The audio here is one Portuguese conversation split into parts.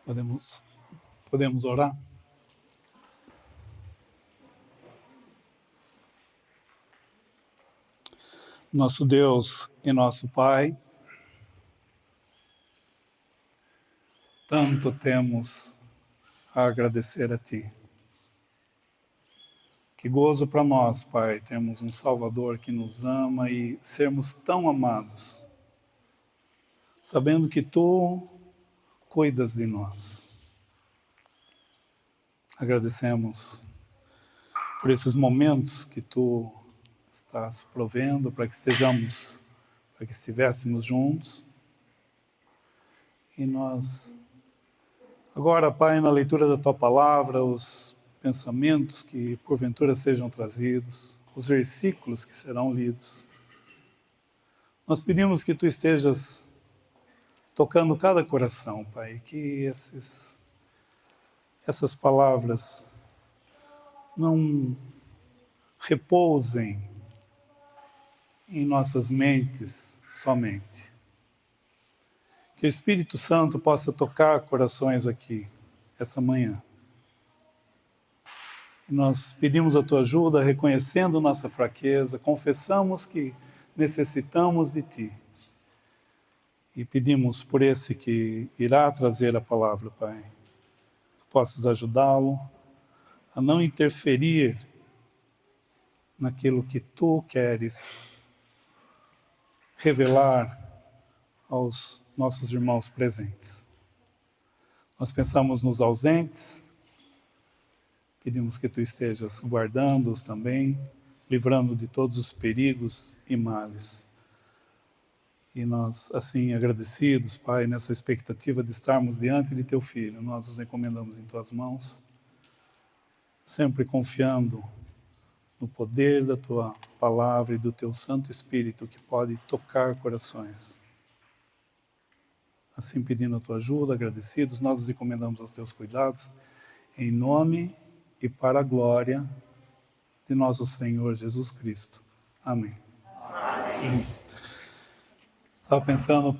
Podemos orar? Nosso Deus e nosso Pai, tanto temos a agradecer a Ti. Que gozo para nós, Pai, termos um Salvador que nos ama e sermos tão amados, sabendo que Tu cuidas de nós. Agradecemos por esses momentos que Tu estás provendo para que estivéssemos juntos. E nós, agora, Pai, na leitura da Tua Palavra, os pensamentos que porventura sejam trazidos, os versículos que serão lidos, nós pedimos que Tu estejas tocando cada coração, Pai, que essas palavras não repousem em nossas mentes somente. Que o Espírito Santo possa tocar corações aqui, essa manhã. E nós pedimos a Tua ajuda, reconhecendo nossa fraqueza, confessamos que necessitamos de Ti. E pedimos por esse que irá trazer a palavra, Pai, que possas ajudá-lo a não interferir naquilo que Tu queres revelar aos nossos irmãos presentes. Nós pensamos nos ausentes, pedimos que Tu estejas guardando-os também, livrando de todos os perigos e males. E nós, assim, agradecidos, Pai, nessa expectativa de estarmos diante de Teu Filho, nós os encomendamos em Tuas mãos, sempre confiando no poder da Tua Palavra e do Teu Santo Espírito que pode tocar corações. Assim, pedindo a Tua ajuda, agradecidos, nós os encomendamos aos Teus cuidados, em nome e para a glória de nosso Senhor Jesus Cristo. Amém. Amém. Estava pensando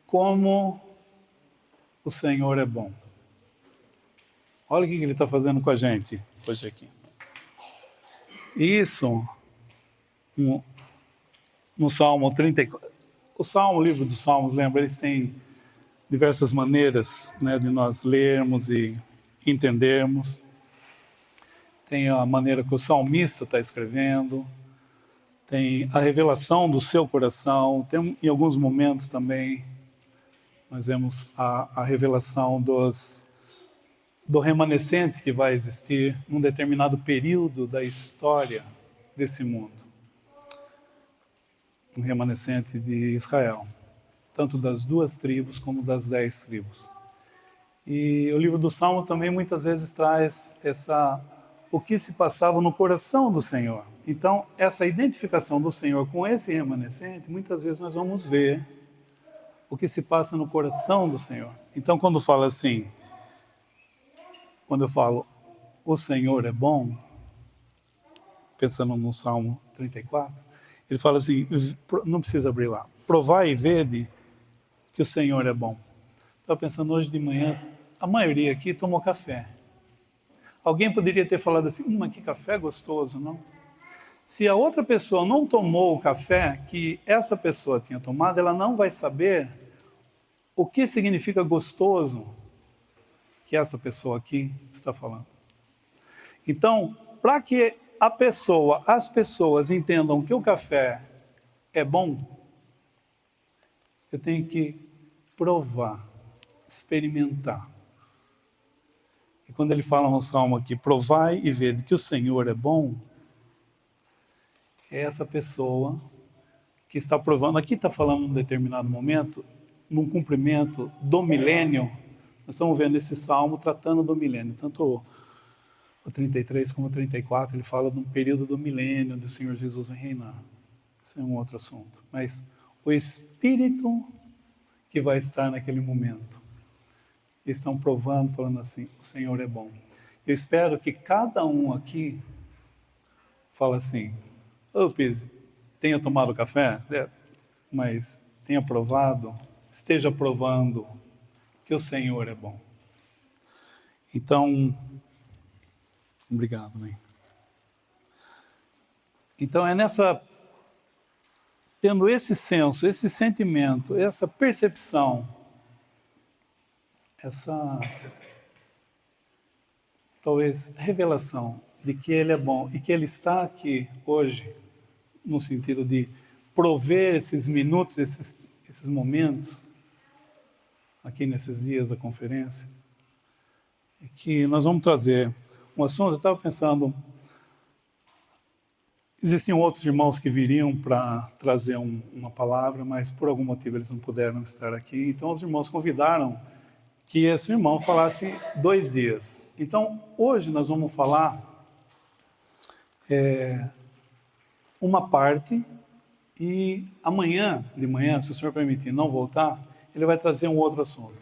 como o Senhor é bom. Olha o que Ele está fazendo com a gente hoje aqui. Isso, no Salmo 34, o livro dos Salmos, lembra, eles têm diversas maneiras, né, de nós lermos e entendermos. Tem a maneira que o salmista está escrevendo, tem a revelação do seu coração, tem em alguns momentos também, nós vemos a revelação do remanescente que vai existir num determinado período da história desse mundo. Um remanescente de Israel, tanto das 2 tribos como das 10 tribos. E o livro dos Salmos também muitas vezes traz o que se passava no coração do Senhor. Então, essa identificação do Senhor com esse remanescente, muitas vezes nós vamos ver o que se passa no coração do Senhor. Então, quando eu falo, o Senhor é bom, pensando no Salmo 34, ele fala assim, não precisa abrir lá, provai e vede que o Senhor é bom. Estava pensando hoje de manhã, a maioria aqui tomou café. Alguém poderia ter falado assim, mas que café gostoso, não? Se a outra pessoa não tomou o café que essa pessoa tinha tomado, ela não vai saber o que significa gostoso que essa pessoa aqui está falando. Então, para que as pessoas entendam que o café é bom, eu tenho que provar, experimentar. E quando ele fala no Salmo aqui, provai e vede que o Senhor é bom, é essa pessoa que está provando, aqui está falando num determinado momento, num cumprimento do milênio, nós estamos vendo esse Salmo tratando do milênio, tanto o 33 como o 34, ele fala de um período do milênio, do Senhor Jesus reinar. Isso é um outro assunto. Mas o Espírito que vai estar naquele momento, eles estão provando, falando assim, o Senhor é bom. Eu espero que cada um aqui fale assim, Pise, tenha tomado café, mas tenha provado esteja provando que o Senhor é bom. Então, obrigado, mãe. Então tendo esse senso, esse sentimento, essa percepção, essa talvez revelação de que Ele é bom e que Ele está aqui hoje, no sentido de prover esses minutos, esses momentos, aqui nesses dias da conferência, é que nós vamos trazer um assunto. Eu estava pensando, existiam outros irmãos que viriam para trazer uma palavra, mas por algum motivo eles não puderam estar aqui, então os irmãos convidaram que esse irmão falasse 2 dias. Então, hoje nós vamos falar uma parte, e amanhã de manhã, se o senhor permitir não voltar, ele vai trazer um outro assunto.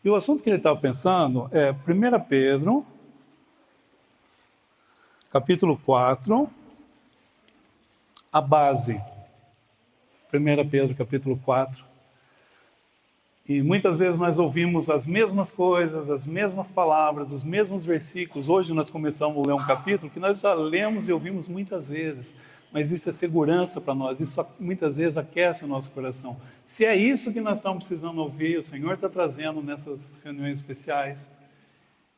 E o assunto que ele estava pensando é 1 Pedro, capítulo 4, a base. 1 Pedro, capítulo 4. E muitas vezes nós ouvimos as mesmas coisas, as mesmas palavras, os mesmos versículos. Hoje nós começamos a ler um capítulo que nós já lemos e ouvimos muitas vezes, mas isso é segurança para nós, isso muitas vezes aquece o nosso coração. Se é isso que nós estamos precisando ouvir, o Senhor está trazendo nessas reuniões especiais,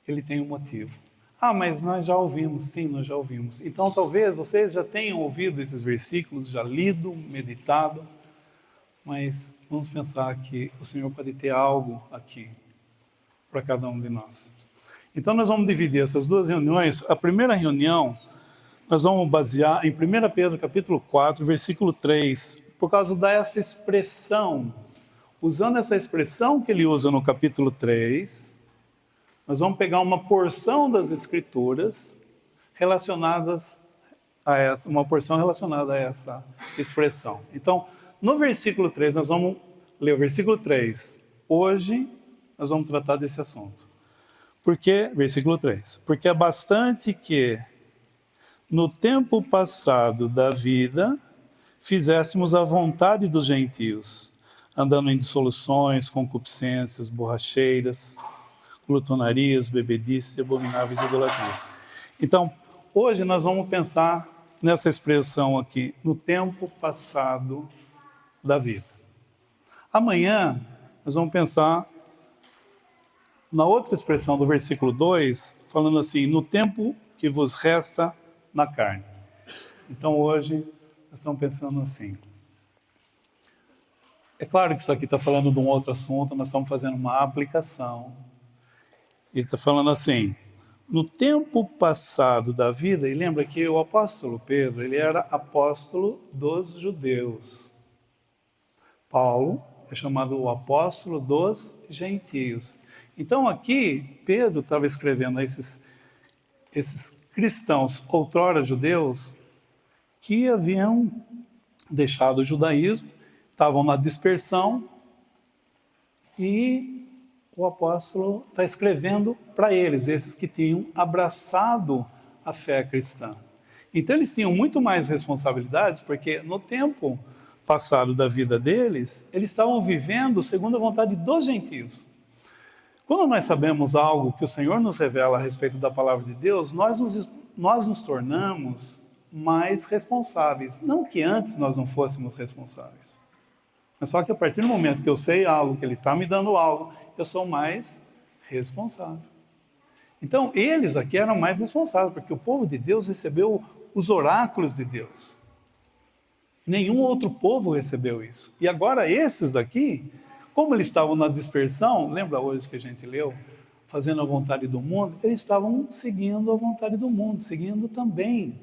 Ele tem um motivo. Ah, mas nós já ouvimos. Sim, nós já ouvimos. Então talvez vocês já tenham ouvido esses versículos, já lido, meditado, mas vamos pensar que o Senhor pode ter algo aqui para cada um de nós. Então nós vamos dividir essas 2 reuniões. A primeira reunião nós vamos basear em 1 Pedro capítulo 4, versículo 3, por causa dessa expressão. Usando essa expressão que ele usa no capítulo 3, nós vamos pegar uma porção das Escrituras relacionadas a uma porção relacionada a essa expressão. Então, no versículo 3, nós vamos ler o versículo 3. Hoje, nós vamos tratar desse assunto. Porque, versículo 3, porque é bastante que, no tempo passado da vida, fizéssemos a vontade dos gentios, andando em dissoluções, concupiscências, borracheiras, glutonarias, bebedices e abomináveis idolatrias. Então, hoje nós vamos pensar nessa expressão aqui, no tempo passado da vida. Amanhã, nós vamos pensar na outra expressão do versículo 2, falando assim, no tempo que vos resta na carne. Então, hoje, nós estamos pensando assim. É claro que isso aqui está falando de um outro assunto, nós estamos fazendo uma aplicação. Ele está falando assim, no tempo passado da vida, e lembra que o apóstolo Pedro, ele era apóstolo dos judeus. Paulo é chamado o apóstolo dos gentios. Então aqui, Pedro estava escrevendo a esses cristãos, outrora judeus, que haviam deixado o judaísmo, estavam na dispersão, e o apóstolo está escrevendo para eles, esses que tinham abraçado a fé cristã. Então eles tinham muito mais responsabilidades, porque no tempo passado da vida deles, eles estavam vivendo segundo a vontade dos gentios. Quando nós sabemos algo que o Senhor nos revela a respeito da palavra de Deus, nós nos tornamos mais responsáveis. Não que antes nós não fôssemos responsáveis, mas só que a partir do momento que eu sei algo, que Ele está me dando algo, eu sou mais responsável. Então, eles aqui eram mais responsáveis, porque o povo de Deus recebeu os oráculos de Deus. Nenhum outro povo recebeu isso. E agora esses daqui, como eles estavam na dispersão, lembra hoje que a gente leu, fazendo a vontade do mundo, eles estavam seguindo a vontade do mundo, seguindo também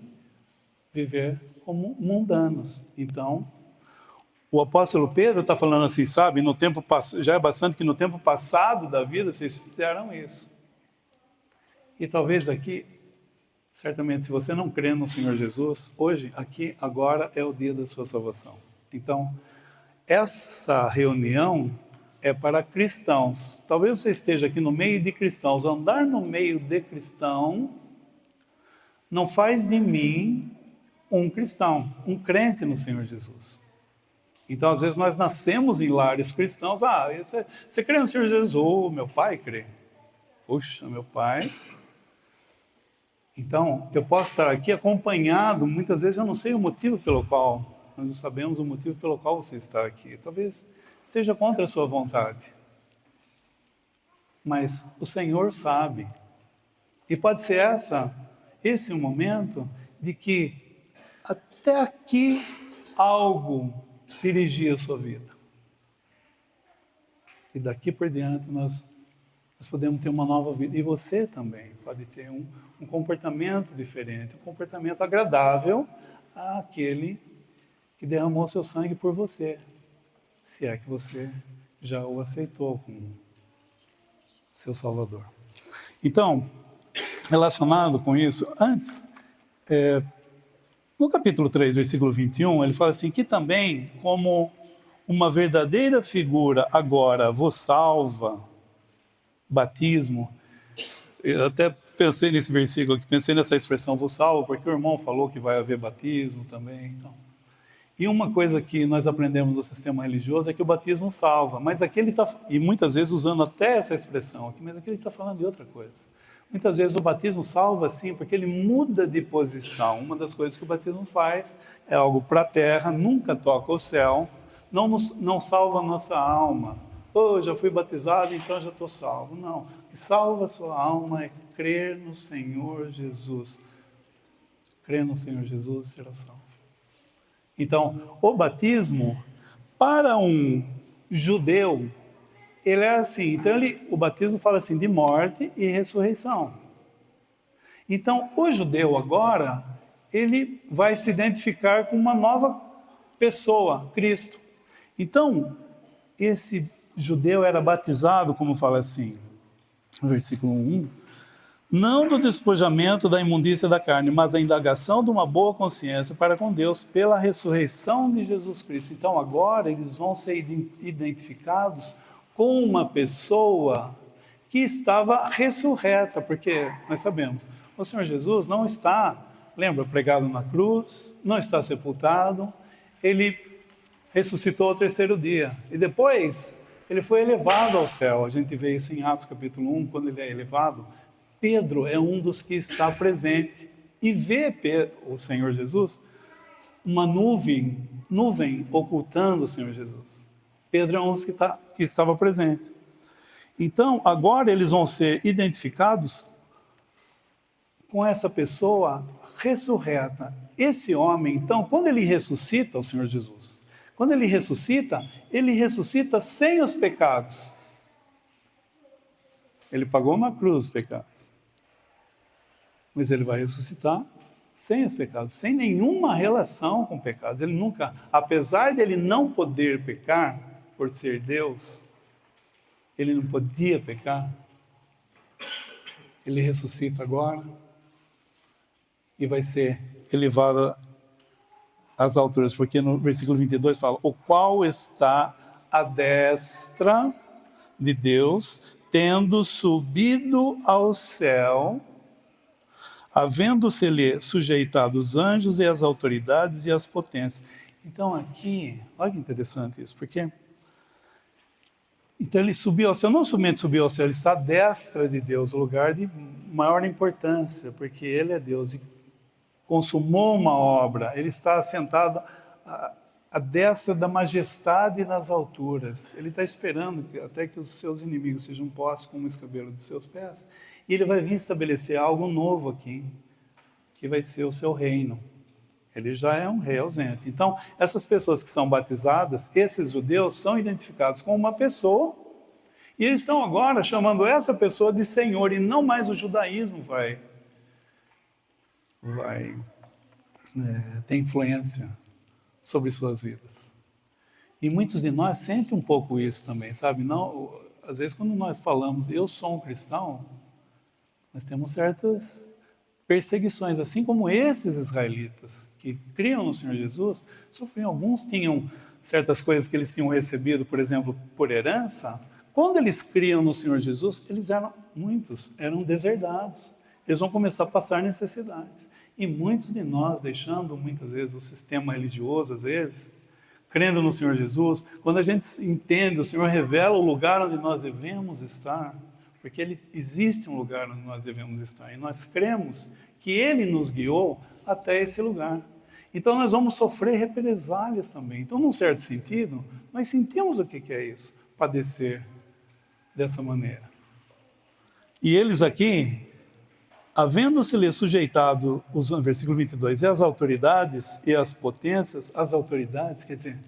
viver como mundanos. Então, o apóstolo Pedro está falando assim, sabe, no tempo já é bastante que no tempo passado da vida vocês fizeram isso. E talvez aqui, certamente, se você não crê no Senhor Jesus, hoje, aqui, agora é o dia da sua salvação. Então, essa reunião é para cristãos. Talvez você esteja aqui no meio de cristãos. Andar no meio de cristão não faz de mim um cristão, um crente no Senhor Jesus. Então, às vezes, nós nascemos em lares cristãos. Ah, você crê no Senhor Jesus? Oh, meu pai crê. Puxa, meu pai. Então, eu posso estar aqui acompanhado, muitas vezes eu não sei o motivo pelo qual, nós não sabemos o motivo pelo qual você está aqui. Talvez esteja contra a sua vontade. Mas o Senhor sabe. E pode ser esse o momento de que até aqui algo dirigia a sua vida. E daqui por diante nós podemos ter uma nova vida. E você também pode ter um comportamento diferente, um comportamento agradável àquele que derramou seu sangue por você, se é que você já o aceitou como seu Salvador. Então, relacionado com isso, antes, no capítulo 3, versículo 21, ele fala assim, que também, como uma verdadeira figura agora vos salva, batismo. Eu até pensei nesse versículo aqui, pensei nessa expressão vos salva, porque o irmão falou que vai haver batismo também. Então. E uma coisa que nós aprendemos no sistema religioso é que o batismo salva, mas aqui ele está, e muitas vezes usando até essa expressão aqui, mas aqui ele está falando de outra coisa. Muitas vezes o batismo salva sim, porque ele muda de posição. Uma das coisas que o batismo faz é algo para a terra, nunca toca o céu, não salva a nossa alma. Oh, já fui batizado, então já estou salvo. Não, o que salva a sua alma é crer no Senhor Jesus. Crer no Senhor Jesus e será salvo. Então, o batismo, para um judeu, ele é assim. Então, o batismo fala assim de morte e ressurreição. Então, o judeu agora, ele vai se identificar com uma nova pessoa, Cristo. Então, esse judeu era batizado, como fala assim, no versículo 1, não do despojamento da imundícia da carne, mas da indagação de uma boa consciência para com Deus pela ressurreição de Jesus Cristo. Então agora eles vão ser identificados com uma pessoa que estava ressurreta, porque nós sabemos, o Senhor Jesus não está, lembra, pregado na cruz, não está sepultado, ele ressuscitou ao terceiro dia, e depois ele foi elevado ao céu. A gente vê isso em Atos capítulo 1, quando ele é elevado. Pedro é um dos que está presente e vê o Senhor Jesus, uma nuvem ocultando o Senhor Jesus. Pedro é um dos que estava presente. Então, agora eles vão ser identificados com essa pessoa ressurreta. Esse homem, então, quando ele ressuscita, o Senhor Jesus, quando ele ressuscita sem os pecados. Ele pagou na cruz os pecados. Mas ele vai ressuscitar sem os pecados, sem nenhuma relação com pecados. Ele nunca, apesar dele não poder pecar, por ser Deus, ele não podia pecar. Ele ressuscita agora e vai ser elevado às alturas, porque no versículo 22 fala, o qual está à destra de Deus, tendo subido ao céu, havendo-se-lhe sujeitado os anjos e as autoridades e as potências. Então aqui, olha que interessante isso, porque então ele subiu ao céu, não somente subiu ao céu, ele está à destra de Deus, lugar de maior importância, porque ele é Deus e consumou uma obra, ele está assentado à destra da majestade nas alturas. Ele está esperando até que os seus inimigos sejam postos como o escabelo dos seus pés. E ele vai vir estabelecer algo novo aqui, que vai ser o seu reino. Ele já é um rei ausente. Então, essas pessoas que são batizadas, esses judeus, são identificados com uma pessoa, e eles estão agora chamando essa pessoa de Senhor, e não mais o judaísmo vai ter influência sobre suas vidas. E muitos de nós sentem um pouco isso também, sabe? Não, às vezes quando nós falamos, eu sou um cristão, nós temos certas perseguições, assim como esses israelitas que criam no Senhor Jesus, sofriam. Alguns tinham certas coisas que eles tinham recebido, por exemplo, por herança. Quando eles criam no Senhor Jesus, muitos eram deserdados. Eles vão começar a passar necessidades. E muitos de nós, deixando muitas vezes o sistema religioso, às vezes, crendo no Senhor Jesus, quando a gente entende, o Senhor revela o lugar onde nós devemos estar, porque existe um lugar onde nós devemos estar, e nós cremos que Ele nos guiou até esse lugar. Então nós vamos sofrer represálias também. Então, num certo sentido, nós sentimos o que é isso, padecer dessa maneira. E eles aqui, havendo-se-lhe sujeitado, usando o versículo 22, e as autoridades e as potências, as autoridades, quer dizer,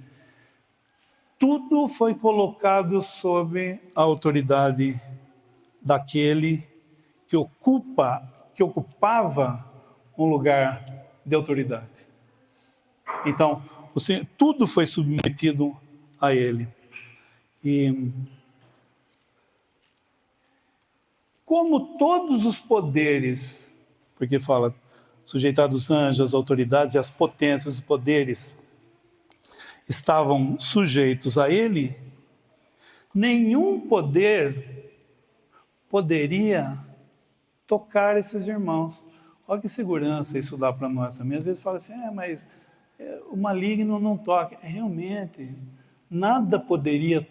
tudo foi colocado sob a autoridade daquele que ocupava um lugar de autoridade. Então, o Senhor, tudo foi submetido a ele. E como todos os poderes, porque fala sujeitados os anjos, as autoridades e as potências, os poderes, estavam sujeitos a ele, nenhum poder poderia tocar esses irmãos. Olha que segurança isso dá para nós também. Às vezes fala assim, mas o maligno não toca. Realmente, nada poderia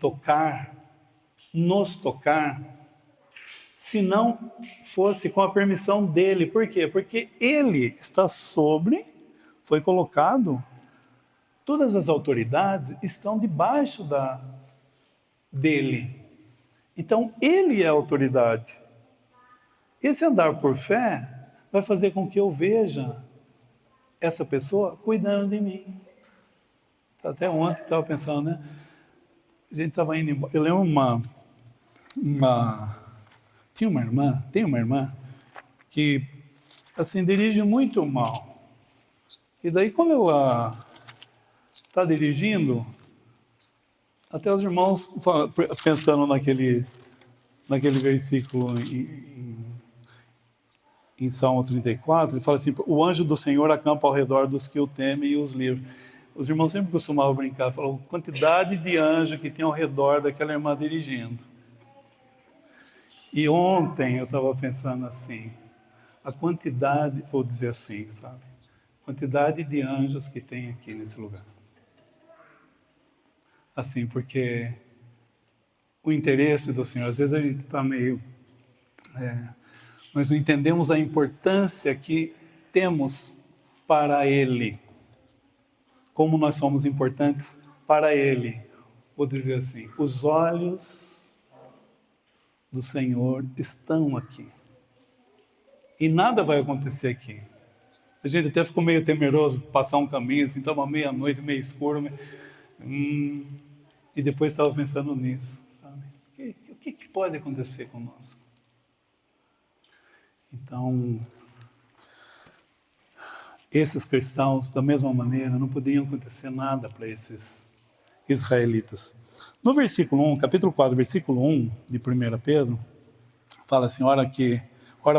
nos tocar, se não fosse com a permissão dele. Por quê? Porque ele está foi colocado, todas as autoridades estão debaixo dele. Então, ele é a autoridade. Esse andar por fé vai fazer com que eu veja essa pessoa cuidando de mim. Até ontem estava pensando, né? A gente estava indo embora. Eu lembro tem uma irmã que, assim, dirige muito mal. E daí, quando ela está dirigindo, até os irmãos pensando naquele versículo em Salmo 34, ele fala assim, o anjo do Senhor acampa ao redor dos que o temem e os livra. Os irmãos sempre costumavam brincar, falavam, quantidade de anjo que tem ao redor daquela irmã dirigindo. E ontem eu estava pensando assim, a quantidade, vou dizer assim, sabe? Quantidade de anjos que tem aqui nesse lugar. Assim, porque o interesse do Senhor, às vezes a gente está meio... nós não entendemos a importância que temos para Ele. Como nós somos importantes para Ele. Vou dizer assim, os olhos do Senhor estão aqui. E nada vai acontecer aqui. A gente até ficou meio temeroso passar um caminho, assim, estava meia-noite, meio escuro. E depois estava pensando nisso, sabe? O que pode acontecer conosco? Então, esses cristãos, da mesma maneira, não podiam acontecer nada para esses israelitas. No versículo 1, capítulo 4, versículo 1 de 1 Pedro, fala assim, ora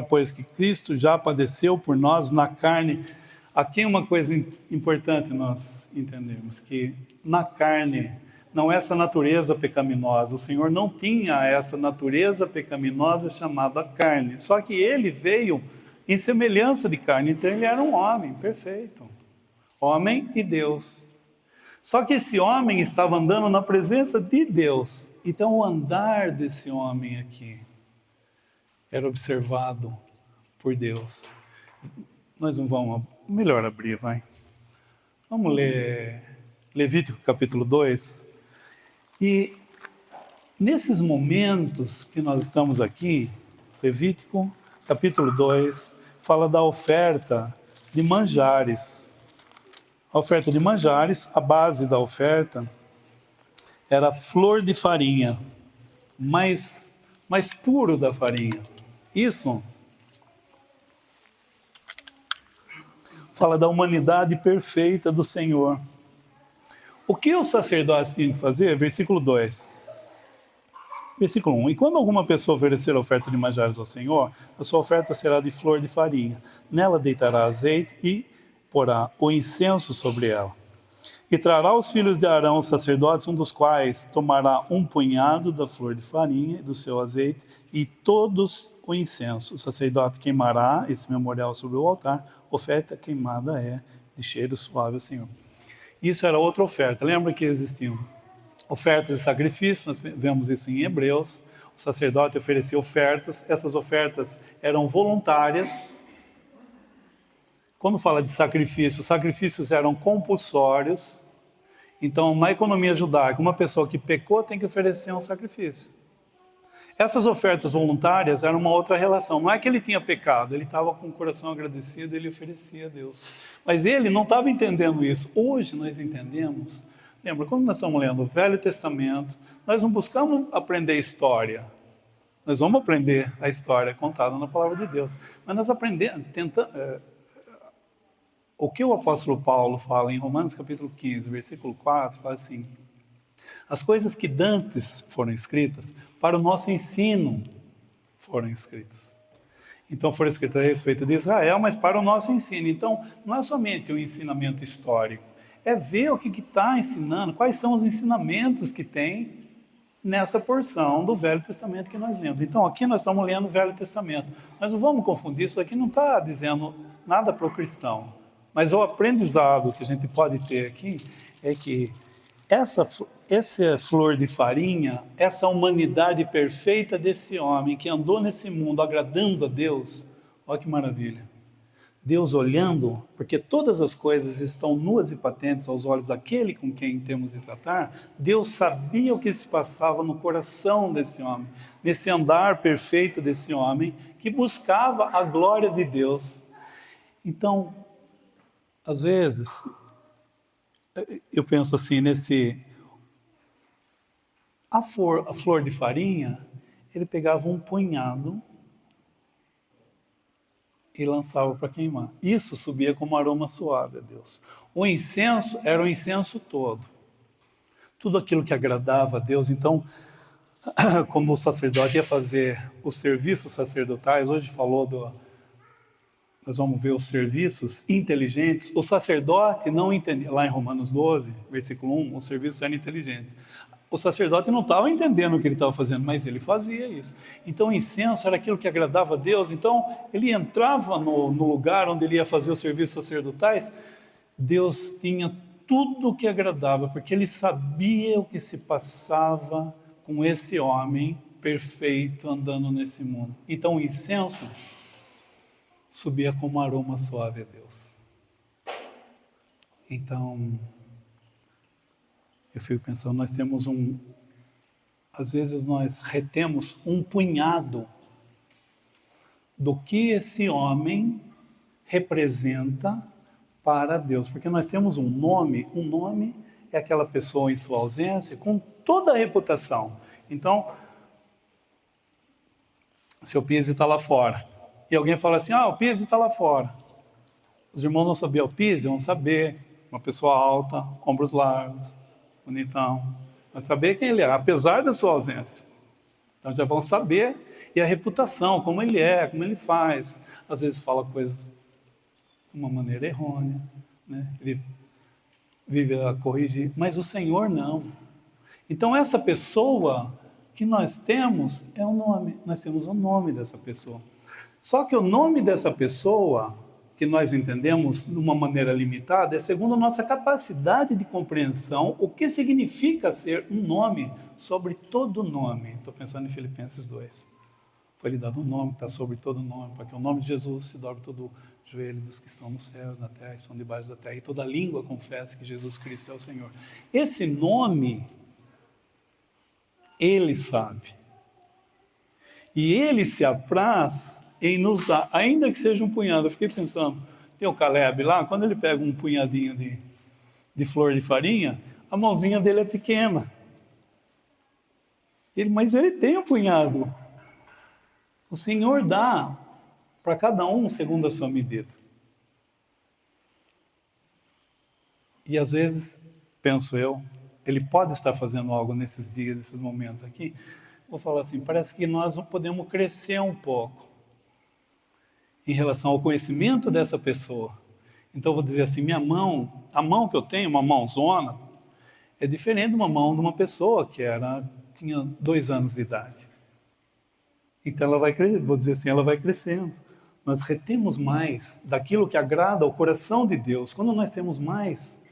pois que Cristo já padeceu por nós na carne. Aqui é uma coisa importante nós entendermos, que na carne não é essa natureza pecaminosa. O Senhor não tinha essa natureza pecaminosa chamada carne, só que ele veio em semelhança de carne, então ele era um homem perfeito, homem e Deus. Só que esse homem estava andando na presença de Deus. Então o andar desse homem aqui era observado por Deus. Nós não vamos... Melhor abrir, vai. Vamos ler Levítico capítulo 2. E nesses momentos que nós estamos aqui, Levítico capítulo 2, fala da oferta de manjares. A oferta de manjares, a base da oferta era flor de farinha, mais puro da farinha. Isso fala da humanidade perfeita do Senhor. O que os sacerdotes tinham que fazer? Versículo 2. Versículo 1. E quando alguma pessoa oferecer a oferta de manjares ao Senhor, a sua oferta será de flor de farinha. Nela deitará azeite e porá o incenso sobre ela. E trará os filhos de Arão, os sacerdotes, um dos quais tomará um punhado da flor de farinha e do seu azeite e todos o incenso. O sacerdote queimará esse memorial sobre o altar. Oferta queimada é de cheiro suave ao Senhor. Isso era outra oferta. Lembra que existiam ofertas e sacrifícios, nós vemos isso em Hebreus. O sacerdote oferecia ofertas, essas ofertas eram voluntárias. Quando fala de sacrifício, os sacrifícios eram compulsórios. Então, na economia judaica, uma pessoa que pecou tem que oferecer um sacrifício. Essas ofertas voluntárias eram uma outra relação. Não é que ele tinha pecado, ele estava com o coração agradecido, ele oferecia a Deus. Mas ele não estava entendendo isso. Hoje nós entendemos. Lembra, quando nós estamos lendo o Velho Testamento, nós não buscamos aprender história. Nós vamos aprender a história contada na Palavra de Deus. Mas nós aprendemos, o que o apóstolo Paulo fala em Romanos capítulo 15, versículo 4, fala assim: as coisas que dantes foram escritas, para o nosso ensino foram escritas. Então foram escritas a respeito de Israel, mas para o nosso ensino. Então não é somente um ensinamento histórico, é ver o que está ensinando, quais são os ensinamentos que tem nessa porção do Velho Testamento que nós lemos. Então aqui nós estamos lendo o Velho Testamento. Mas não vamos confundir, isso aqui não está dizendo nada para o cristão. Mas o aprendizado que a gente pode ter aqui é que essa flor de farinha, essa humanidade perfeita desse homem que andou nesse mundo agradando a Deus, olha que maravilha. Deus olhando, porque todas as coisas estão nuas e patentes aos olhos daquele com quem temos de tratar, Deus sabia o que se passava no coração desse homem, nesse andar perfeito desse homem, que buscava a glória de Deus. Então, às vezes, eu penso assim, a flor de farinha, ele pegava um punhado e lançava para queimar. Isso subia como aroma suave a Deus. O incenso era o incenso todo. Tudo aquilo que agradava a Deus. Então, como o sacerdote ia fazer os serviços sacerdotais, hoje nós vamos ver os serviços inteligentes. O sacerdote não entendia, lá em Romanos 12, versículo 1, os serviços eram inteligentes. O sacerdote não estava entendendo o que ele estava fazendo, mas ele fazia isso. Então o incenso era aquilo que agradava a Deus. Então ele entrava no lugar onde ele ia fazer os serviços sacerdotais. Deus tinha tudo o que agradava, porque ele sabia o que se passava com esse homem perfeito andando nesse mundo. Então o incenso subia como aroma suave a Deus. Então, eu fico pensando, nós temos às vezes nós retemos um punhado do que esse homem representa para Deus, porque nós temos um nome é aquela pessoa em sua ausência com toda a reputação. Então, se o Pise está lá fora, e alguém fala assim, o Pise está lá fora, os irmãos vão saber o Pise, vão saber, uma pessoa alta, ombros largos, bonitão, vai saber quem ele é, apesar da sua ausência. Então já vão saber, e a reputação, como ele é, como ele faz. Às vezes fala coisas de uma maneira errônea, né? Ele vive a corrigir, mas o Senhor não. Então essa pessoa que nós temos é o nome, nós temos o nome dessa pessoa. Só que o nome dessa pessoa, que nós entendemos de uma maneira limitada, é segundo a nossa capacidade de compreensão, o que significa ser um nome sobre todo nome. Estou pensando em Filipenses 2. Foi-lhe dado um nome que está sobre todo nome, para que o nome de Jesus se dobre todo o joelho dos que estão nos céus, na terra e estão debaixo da terra, e toda língua confesse que Jesus Cristo é o Senhor. Esse nome, Ele sabe. E Ele se apraz em nos dar, ainda que seja um punhado. Eu fiquei pensando, tem o Caleb lá, quando ele pega um punhadinho de flor de farinha, a mãozinha dele é pequena. Mas ele tem um punhado. O Senhor dá para cada um segundo a sua medida. E às vezes, penso eu, ele pode estar fazendo algo nesses dias, nesses momentos aqui. Vou falar assim, parece que nós podemos crescer um pouco em relação ao conhecimento dessa pessoa. Então, vou dizer assim, minha mão, a mão que eu tenho, uma mãozona, é diferente de uma mão de uma pessoa que tinha 2 anos de idade. Então, ela vai crescer, vou dizer assim, ela vai crescendo. Nós retemos mais daquilo que agrada ao coração de Deus. Quando nós temos mais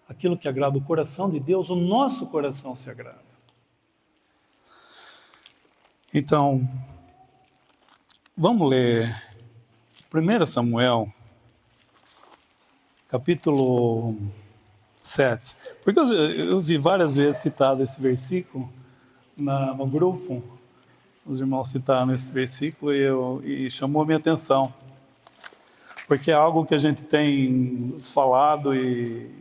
aquilo que agrada o coração de Deus, o nosso coração se agrada. Então, vamos ler 1 Samuel, capítulo 7. Porque eu vi várias vezes citado esse versículo no grupo. Os irmãos citaram esse versículo e chamou a minha atenção. Porque é algo que a gente tem falado e,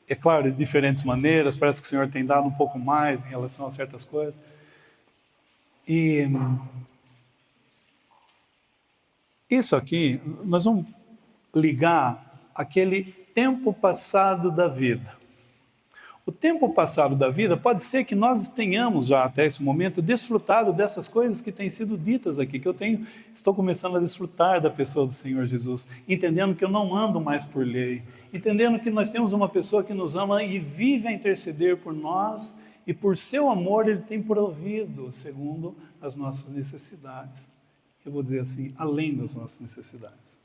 é claro, de diferentes maneiras. Parece que o Senhor tem dado um pouco mais em relação a certas coisas. E isso aqui, nós vamos ligar aquele tempo passado da vida. O tempo passado da vida pode ser que nós tenhamos já até esse momento desfrutado dessas coisas que têm sido ditas aqui, que estou começando a desfrutar da pessoa do Senhor Jesus, entendendo que eu não ando mais por lei, entendendo que nós temos uma pessoa que nos ama e vive a interceder por nós, e por seu amor Ele tem provido segundo as nossas necessidades. Eu vou dizer assim, além das nossas necessidades.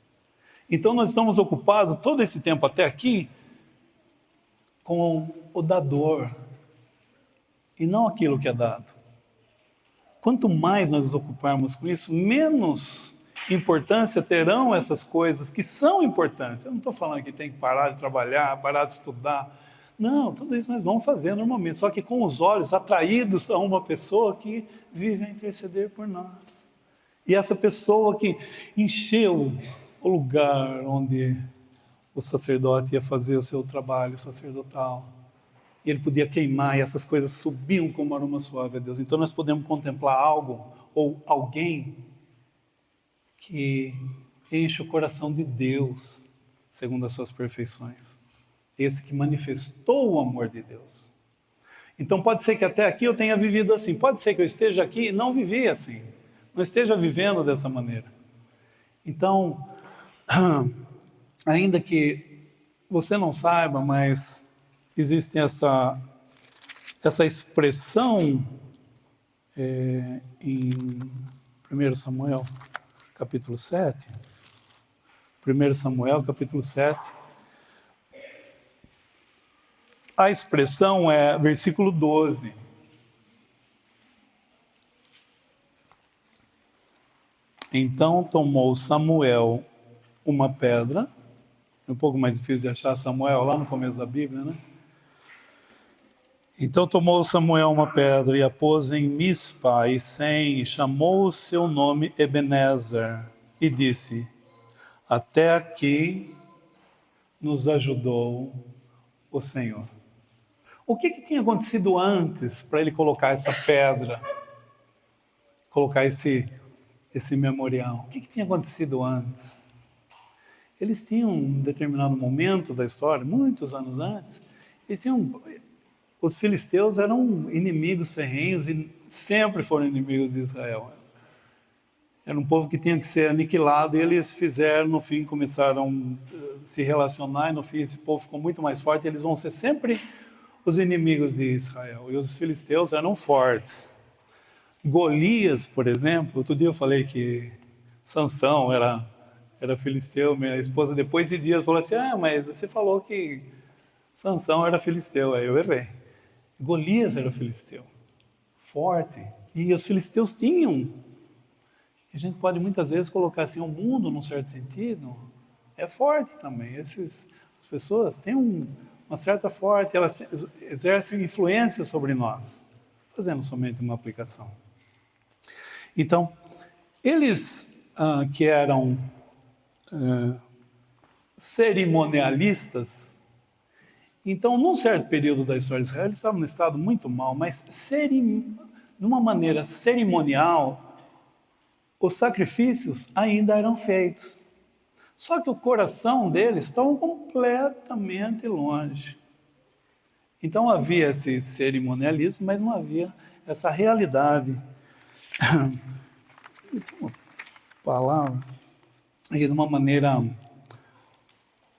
Então nós estamos ocupados todo esse tempo até aqui com o dador e não aquilo que é dado. Quanto mais nós nos ocuparmos com isso, menos importância terão essas coisas que são importantes. Eu não estou falando que tem que parar de trabalhar, parar de estudar. Não, tudo isso nós vamos fazer normalmente, só que com os olhos atraídos a uma pessoa que vive a interceder por nós. E essa pessoa que encheu o lugar onde o sacerdote ia fazer o seu trabalho sacerdotal, e ele podia queimar, e essas coisas subiam como aroma suave a Deus. Então nós podemos contemplar algo, ou alguém, que enche o coração de Deus, segundo as suas perfeições. Esse que manifestou o amor de Deus. Então pode ser que até aqui eu tenha vivido assim, pode ser que eu esteja aqui e não vivi assim, não esteja vivendo dessa maneira. Então, ainda que você não saiba, mas existe essa expressão em 1 Samuel, capítulo 7. 1 Samuel, capítulo 7. A expressão é versículo 12. Então tomou Samuel uma pedra, é um pouco mais difícil de achar Samuel lá no começo da Bíblia, né? Então tomou Samuel uma pedra e a pôs em Mispa e Sem, e chamou o seu nome Ebenezer, e disse: até aqui nos ajudou o Senhor. O que tinha acontecido antes para ele colocar essa pedra, colocar esse memorial? O que tinha acontecido antes? Eles tinham um determinado momento da história, muitos anos antes, os filisteus eram inimigos ferrenhos e sempre foram inimigos de Israel. Era um povo que tinha que ser aniquilado e eles fizeram, no fim, começaram a se relacionar e no fim esse povo ficou muito mais forte. Eles vão ser sempre os inimigos de Israel. E os filisteus eram fortes. Golias, por exemplo, outro dia eu falei que Sansão era filisteu. Minha esposa, depois de dias, falou assim: mas você falou que Sansão era filisteu. Aí eu errei. Golias era filisteu, forte. E os filisteus tinham. A gente pode muitas vezes colocar assim, o mundo, num certo sentido, é forte também. As pessoas têm uma certa forte, elas exercem influência sobre nós, fazendo somente uma aplicação. Então, eles que eram cerimonialistas, então, num certo período da história de Israel, eles estavam num estado muito mal, mas de uma maneira cerimonial, os sacrifícios ainda eram feitos. Só que o coração deles estava completamente longe. Então havia esse cerimonialismo, mas não havia essa realidade. Uma palavra aí de uma maneira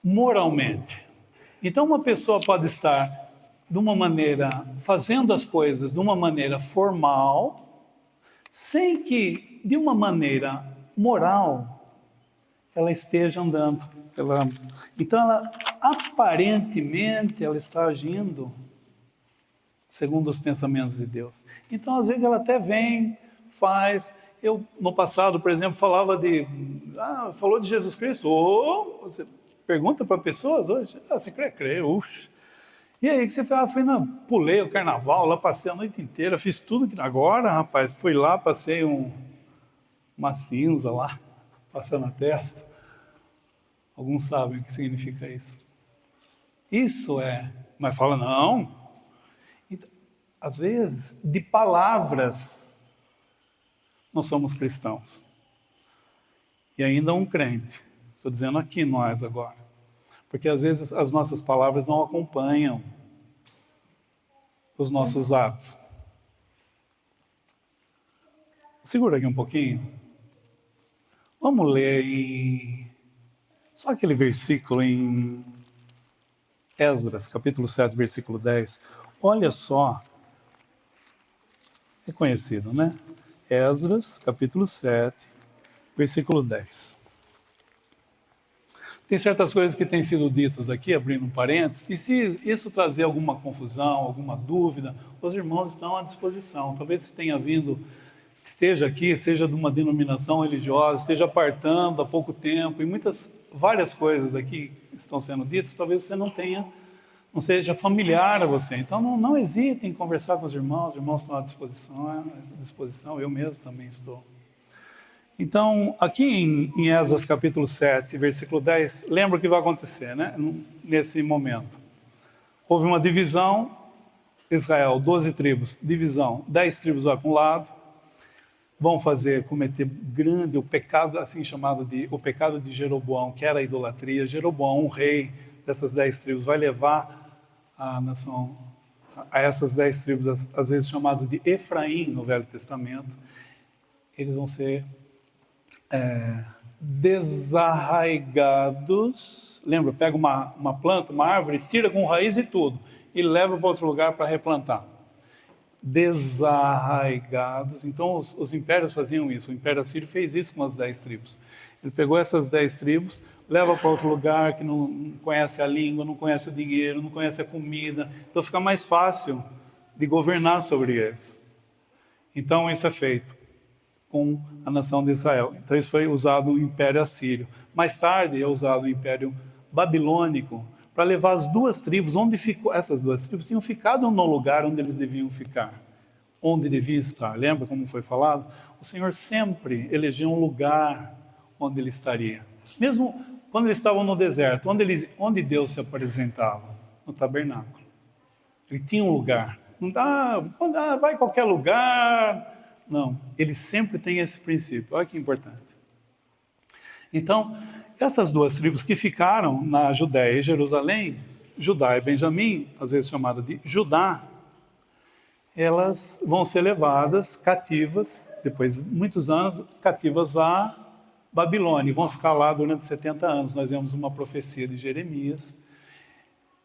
moralmente. Então uma pessoa pode estar de uma maneira, fazendo as coisas de uma maneira formal, sem que de uma maneira moral ela esteja andando. Então aparentemente ela está agindo segundo os pensamentos de Deus. Então, às vezes, ela até vem, faz. Eu, no passado, por exemplo, falava falou de Jesus Cristo. Você pergunta para pessoas hoje, você crê? Creio. E aí, que você fala? Pulei o carnaval, lá passei a noite inteira, fiz tudo que agora, rapaz, fui lá, passei uma cinza lá, passando na testa. Alguns sabem o que significa isso. Isso mas fala, não. Então, às vezes, de palavras, nós somos cristãos. E ainda um crente. Estou dizendo aqui nós agora. Porque às vezes as nossas palavras não acompanham os nossos atos. Segura aqui um pouquinho. Vamos ler só aquele versículo em Esdras, capítulo 7, versículo 10. Olha só. É conhecido, né? Esdras, capítulo 7, versículo 10. Tem certas coisas que têm sido ditas aqui, abrindo um parênteses, e se isso trazer alguma confusão, alguma dúvida, os irmãos estão à disposição. Talvez você tenha vindo, esteja aqui, seja de uma denominação religiosa, esteja apartando há pouco tempo, e várias coisas aqui estão sendo ditas, talvez você não seja familiar a você. Então não hesite em conversar com os irmãos estão à disposição, eu mesmo também estou. Então, aqui em Esdras capítulo 7, versículo 10, lembra o que vai acontecer, né? Nesse momento. Houve uma divisão, Israel, 12 tribos, divisão, 10 tribos vai para um lado, vão cometer o pecado, assim chamado o pecado de Jeroboão, que era a idolatria. Jeroboão, um rei dessas 10 tribos, vai levar a nação, a essas 10 tribos, às vezes chamadas de Efraim no Velho Testamento, eles vão ser desarraigados. Lembra, pega uma planta, uma árvore, tira com raiz e tudo, e leva para outro lugar para replantar. Desarraigados. Então os impérios faziam isso. O Império Assírio fez isso com as 10 tribos. Ele pegou essas 10 tribos, leva para outro lugar que não conhece a língua, não conhece o dinheiro, não conhece a comida. Então fica mais fácil de governar sobre eles. Então isso é feito com a nação de Israel. Então isso foi usado o Império Assírio. Mais tarde é usado o Império Babilônico para levar as duas tribos, essas duas tribos tinham ficado no lugar onde eles deviam ficar, onde deviam estar. Lembra como foi falado? O Senhor sempre elegeu um lugar onde ele estaria. Mesmo quando eles estavam no deserto, onde Deus se apresentava? No tabernáculo. Ele tinha um lugar. Não vai em qualquer lugar. Não, ele sempre tem esse princípio. Olha que importante. Então, essas duas tribos que ficaram na Judéia e Jerusalém, Judá e Benjamim, às vezes chamada de Judá, elas vão ser levadas cativas, depois de muitos anos, cativas a Babilônia, e vão ficar lá durante 70 anos. Nós vemos uma profecia de Jeremias,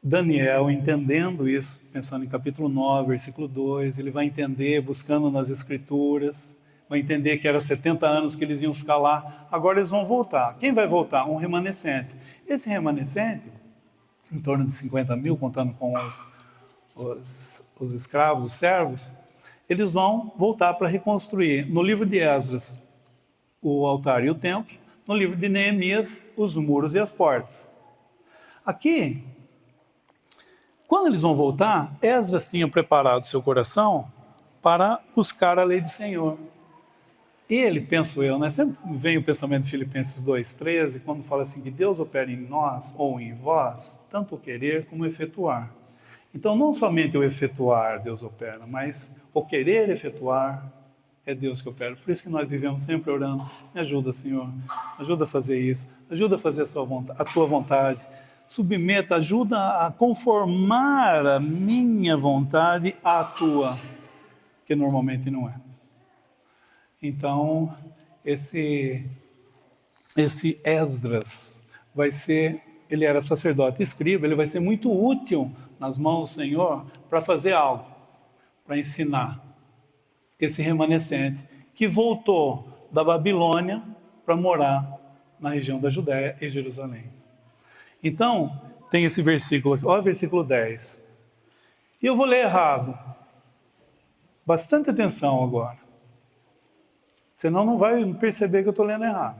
Daniel entendendo isso, pensando em capítulo 9, versículo 2, ele vai entender, buscando nas escrituras, vai entender que era 70 anos que eles iam ficar lá, agora eles vão voltar. Quem vai voltar? Um remanescente. Esse remanescente, em torno de 50 mil, contando com os escravos, os servos, eles vão voltar para reconstruir. No livro de Esdras, o altar e o templo. No livro de Neemias, os muros e as portas. Aqui, quando eles vão voltar, Esdras tinha preparado seu coração para buscar a lei do Senhor. Ele, penso eu, né? Sempre vem o pensamento de Filipenses 2,13, quando fala assim, que Deus opera em nós ou em vós, tanto o querer como o efetuar. Então, não somente o efetuar Deus opera, mas o querer efetuar é Deus que opera. Por isso que nós vivemos sempre orando, me ajuda, Senhor, ajuda a fazer isso, ajuda a fazer a tua vontade, submeta, ajuda a conformar a minha vontade à tua, que normalmente não é. Então, esse Esdras ele era sacerdote e escriba, ele vai ser muito útil nas mãos do Senhor para fazer algo, para ensinar esse remanescente que voltou da Babilônia para morar na região da Judéia e Jerusalém. Então, tem esse versículo aqui, olha o versículo 10. E eu vou ler errado. Bastante atenção agora. Senão não vai perceber que eu estou lendo errado.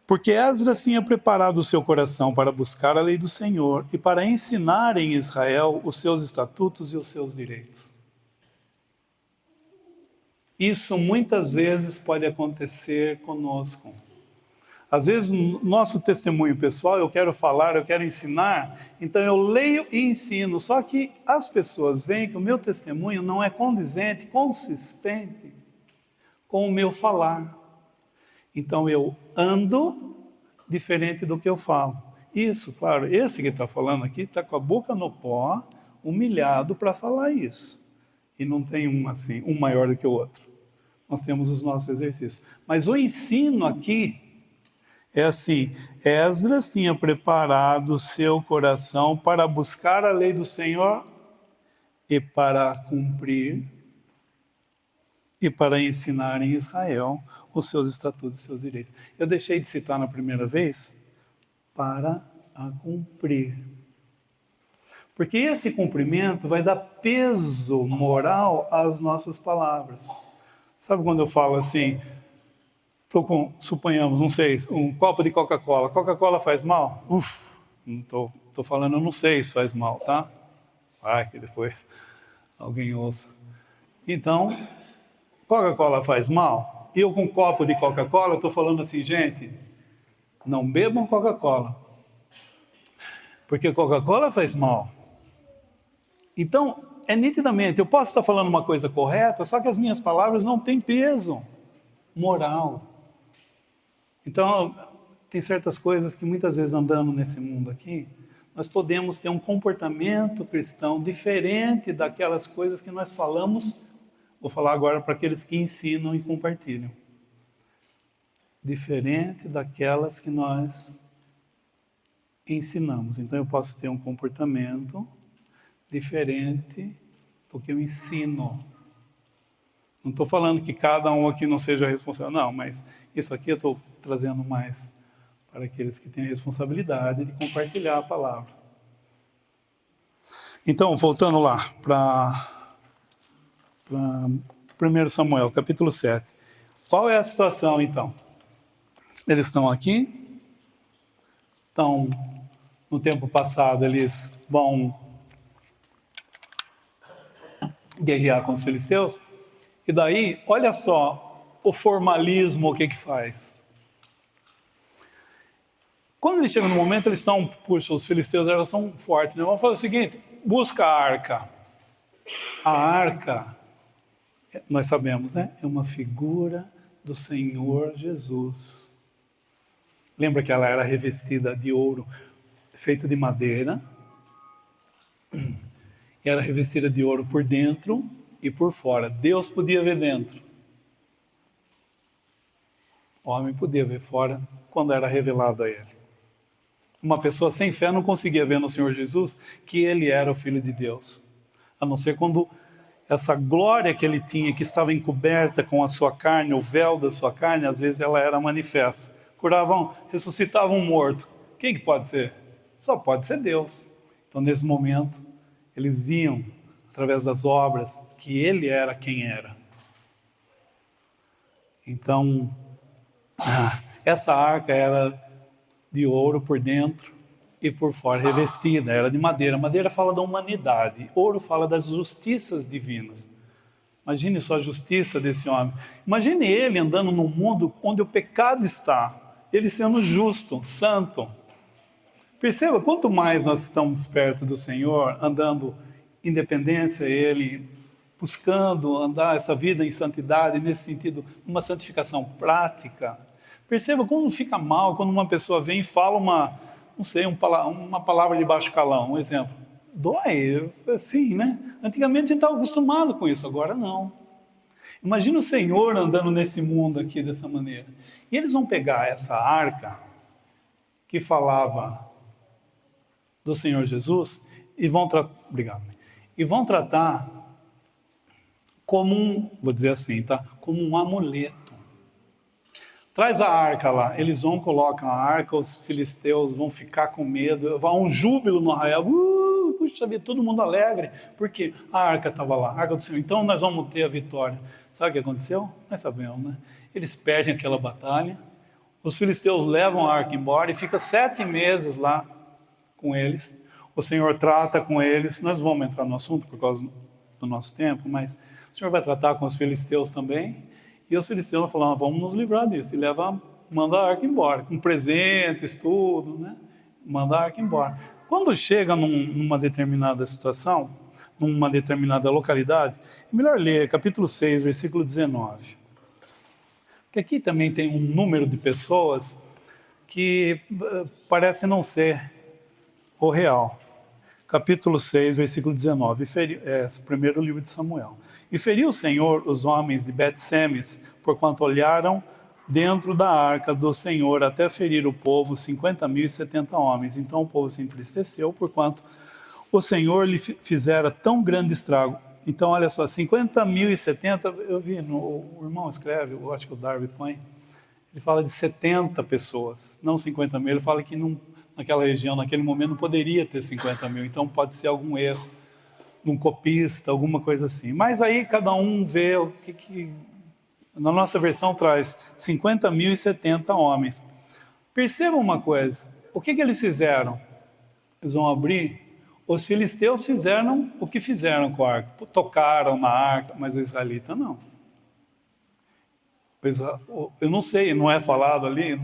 Porque Esdras tinha preparado o seu coração para buscar a lei do Senhor e para ensinar em Israel os seus estatutos e os seus direitos. Isso muitas vezes pode acontecer conosco. Às vezes, no nosso testemunho pessoal, eu quero falar, eu quero ensinar, então eu leio e ensino. Só que as pessoas veem que o meu testemunho não é condizente, consistente com o meu falar. Então eu ando diferente do que eu falo. Isso, claro, esse que está falando aqui está com a boca no pó, humilhado para falar isso. E não tem um assim, um maior do que o outro. Nós temos os nossos exercícios. Mas o ensino aqui é assim: Esdras tinha preparado o seu coração para buscar a lei do Senhor e para cumprir e para ensinar em Israel os seus estatutos e seus direitos. Eu deixei de citar na primeira vez para a cumprir. Porque esse cumprimento vai dar peso moral às nossas palavras. Sabe quando eu falo assim, estou com, suponhamos, não sei, um copo de Coca-Cola. Coca-Cola faz mal? Não estou falando, eu não sei se faz mal, tá? Vai que depois alguém ouça. Então, Coca-Cola faz mal? E eu com um copo de Coca-Cola, estou falando assim, gente, não bebam Coca-Cola. Porque Coca-Cola faz mal. Então, é nitidamente, eu posso estar falando uma coisa correta, só que as minhas palavras não têm peso moral. Então, tem certas coisas que muitas vezes andando nesse mundo aqui, nós podemos ter um comportamento cristão diferente daquelas coisas que nós falamos. Vou falar agora para aqueles que ensinam e compartilham. Diferente daquelas que nós ensinamos. Então eu posso ter um comportamento diferente do que eu ensino. Não estou falando que cada um aqui não seja responsável, não, mas isso aqui eu estou trazendo mais para aqueles que têm a responsabilidade de compartilhar a palavra. Então, voltando lá para 1 Samuel, capítulo 7. Qual é a situação, então? Eles estão aqui, estão, no tempo passado, eles vão guerrear com os filisteus, e daí, olha só, o formalismo, o que faz? Quando eles chegam no momento, eles estão, puxa, os filisteus elas são fortes, né? Vamos fazer o seguinte, busca a arca. A arca, nós sabemos, né? É uma figura do Senhor Jesus. Lembra que ela era revestida de ouro, feito de madeira, e era revestida de ouro por dentro e por fora. Deus podia ver dentro. O homem podia ver fora quando era revelado a ele. Uma pessoa sem fé não conseguia ver no Senhor Jesus que ele era o Filho de Deus. A não ser quando essa glória que ele tinha, que estava encoberta com a sua carne, o véu da sua carne, às vezes ela era manifesta. Curavam, ressuscitavam um morto. Quem que pode ser? Só pode ser Deus. Então, nesse momento, eles viam, através das obras, que ele era quem era. Então, essa arca era de ouro por dentro e por fora, revestida, era de madeira. Madeira fala da humanidade, ouro fala das justiças divinas. Imagine só a justiça desse homem. Imagine ele andando num mundo onde o pecado está, ele sendo justo, santo. Perceba, quanto mais nós estamos perto do Senhor, andando em dependência, ele buscando andar essa vida em santidade, nesse sentido, uma santificação prática. Perceba como fica mal quando uma pessoa vem e fala uma palavra de baixo calão, um exemplo. Dói, assim, né? Antigamente a gente estava acostumado com isso, agora não. Imagina o Senhor andando nesse mundo aqui dessa maneira. E eles vão pegar essa arca que falava do Senhor Jesus e vão tratar como vou dizer assim, tá? Como um amuleto. Traz a arca lá. Eles vão, colocam a arca, os filisteus vão ficar com medo, vai um júbilo no arraial. Puxa vida, todo mundo alegre, porque a arca estava lá, a arca do Senhor. Então nós vamos ter a vitória. Sabe o que aconteceu? Nós sabemos, né? Eles perdem aquela batalha, os filisteus levam a arca embora e fica 7 meses lá com eles. O Senhor trata com eles. Nós vamos entrar no assunto por causa do nosso tempo, mas o Senhor vai tratar com os filisteus também. E os filisteus falaram, vamos nos livrar disso. E manda a arca embora, com presentes, tudo, né? Manda a arca embora. Quando chega numa determinada situação, numa determinada localidade, é melhor ler capítulo 6, versículo 19. Porque aqui também tem um número de pessoas que parece não ser o real. Capítulo 6, versículo 19, primeiro livro de Samuel. E feriu o Senhor os homens de Bet-Semes, porquanto olharam dentro da arca do Senhor, até ferir o povo 50.070 homens. Então o povo se entristeceu, porquanto o Senhor lhe fizera tão grande estrago. Então, olha só, 50.070, eu vi, o irmão escreve, eu acho que o Darby põe, ele fala de 70 pessoas, não 50 mil, ele fala que naquela região, naquele momento, não poderia ter 50 mil, então pode ser algum erro, um copista, alguma coisa assim. Mas aí cada um vê o que na nossa versão traz 50.070 homens. Percebam uma coisa, o que eles fizeram? Eles vão abrir, os filisteus fizeram o que fizeram com a arca, tocaram na arca, mas o israelita não. Eu não sei, não é falado ali,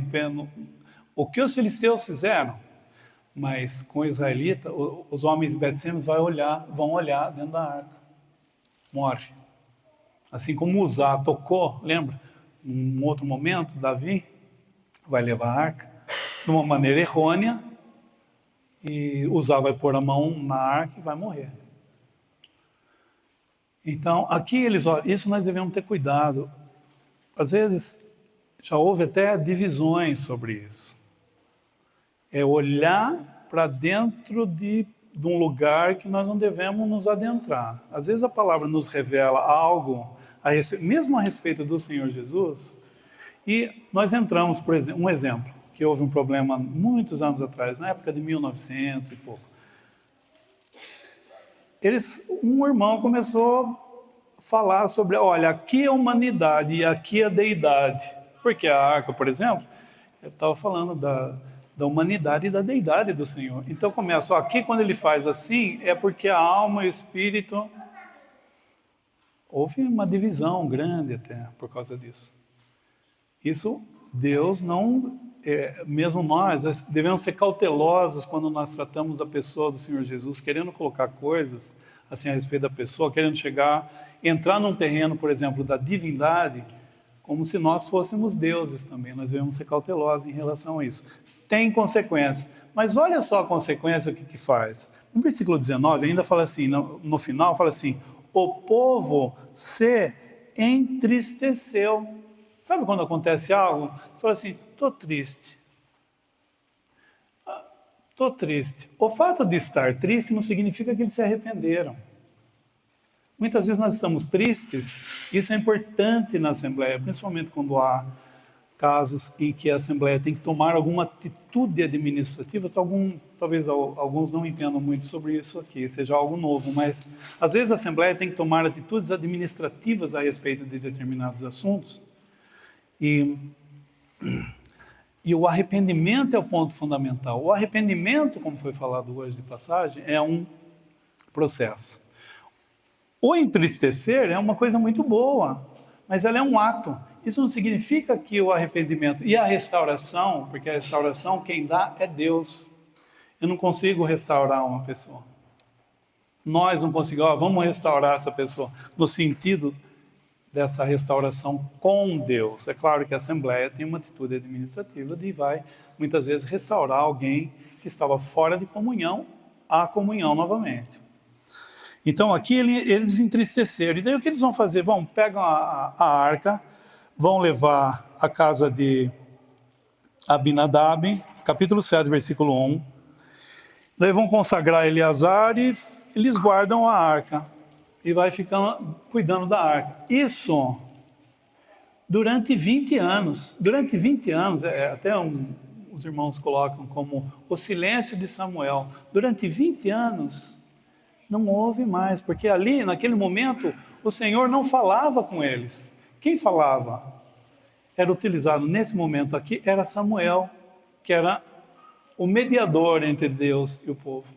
o que os filisteus fizeram, mas com o israelita, os homens de Bet-Semes vão olhar dentro da arca, morre. Assim como Uzá tocou, lembra? Num outro momento, Davi vai levar a arca de uma maneira errônea, e Uzá vai pôr a mão na arca e vai morrer. Então, aqui isso nós devemos ter cuidado. Às vezes, já houve até divisões sobre isso. É olhar para dentro de um lugar que nós não devemos nos adentrar. Às vezes a palavra nos revela algo, mesmo a respeito do Senhor Jesus, e nós entramos, por exemplo, um exemplo, que houve um problema muitos anos atrás, na época de 1900 e pouco. Um irmão começou a falar sobre, olha, aqui é a humanidade e aqui é a deidade. Porque a arca, por exemplo, ele estava falando da humanidade e da deidade do Senhor. Então começa, aqui quando ele faz assim, é porque a alma e o espírito... Houve uma divisão grande até por causa disso. Isso, Deus não... mesmo nós devemos ser cautelosos quando nós tratamos da pessoa do Senhor Jesus, querendo colocar coisas assim a respeito da pessoa, querendo entrar num terreno, por exemplo, da divindade, como se nós fôssemos deuses também. Nós devemos ser cautelosos em relação a isso. Tem consequências, mas olha só a consequência, o que faz. No versículo 19 ainda fala assim, no final fala assim, o povo se entristeceu. Sabe quando acontece algo? Você fala assim, estou triste. Estou triste. O fato de estar triste não significa que eles se arrependeram. Muitas vezes nós estamos tristes, isso é importante na Assembleia, principalmente quando há casos em que a Assembleia tem que tomar alguma atitude administrativa. Talvez alguns não entendam muito sobre isso aqui, seja algo novo, mas às vezes a Assembleia tem que tomar atitudes administrativas a respeito de determinados assuntos. E o arrependimento é o ponto fundamental. O arrependimento, como foi falado hoje de passagem, é um processo. O entristecer é uma coisa muito boa, mas ela é um ato. Isso não significa que o arrependimento e a restauração, porque a restauração quem dá é Deus. Eu não consigo restaurar uma pessoa. Nós não conseguimos, vamos restaurar essa pessoa, no sentido dessa restauração com Deus. É claro que a Assembleia tem uma atitude administrativa de vai, muitas vezes, restaurar alguém que estava fora de comunhão, à comunhão novamente. Então aqui eles entristeceram. E daí o que eles vão fazer? Pegam a arca, vão levar à casa de Abinadab, capítulo 7, versículo 1. Daí vão consagrar Eleazar e eles guardam a arca. E vai ficando cuidando da arca. Isso durante 20 anos. Durante 20 anos, até os irmãos colocam como o silêncio de Samuel. Durante 20 anos, não houve mais, porque ali, naquele momento, o Senhor não falava com eles. Quem falava? Era utilizado nesse momento aqui, era Samuel, que era o mediador entre Deus e o povo.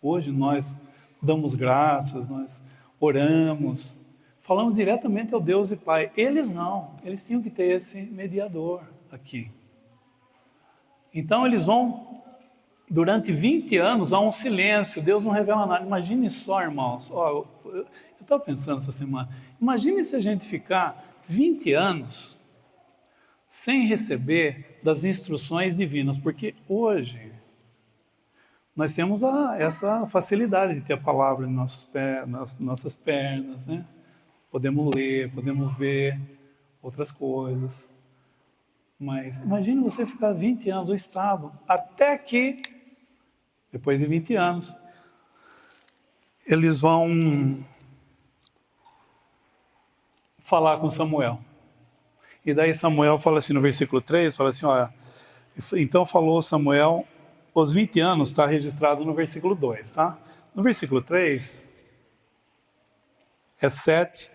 Hoje nós damos graças, nós oramos, falamos diretamente ao Deus e Pai. Eles não, eles tinham que ter esse mediador aqui. Então eles vão, durante 20 anos, há um silêncio, Deus não revela nada. Imagine só, irmãos, eu estava pensando essa semana, imagine se a gente ficar 20 anos sem receber das instruções divinas, porque hoje nós temos essa facilidade de ter a palavra nas nossas pernas, né? Podemos ler, podemos ver outras coisas. Mas imagine você ficar 20 anos no estado, até que, depois de 20 anos, eles vão falar com Samuel. E daí Samuel fala assim no versículo 3, fala assim, olha, então falou Samuel, os 20 anos está registrado no versículo 2, tá? No versículo 3, é 7,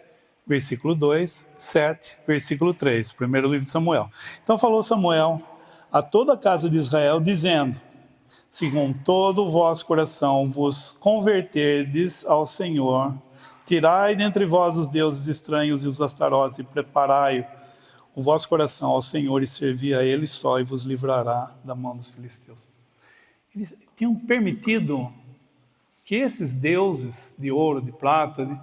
versículo 2, 7, versículo 3, primeiro livro de Samuel. Então falou Samuel a toda a casa de Israel, dizendo, se com todo o vosso coração vos converterdes ao Senhor, tirai dentre vós os deuses estranhos e os astarotes, e preparai o vosso coração ao Senhor, e servi a Ele só, e vos livrará da mão dos filisteus. Eles tinham permitido que esses deuses de ouro, de prata,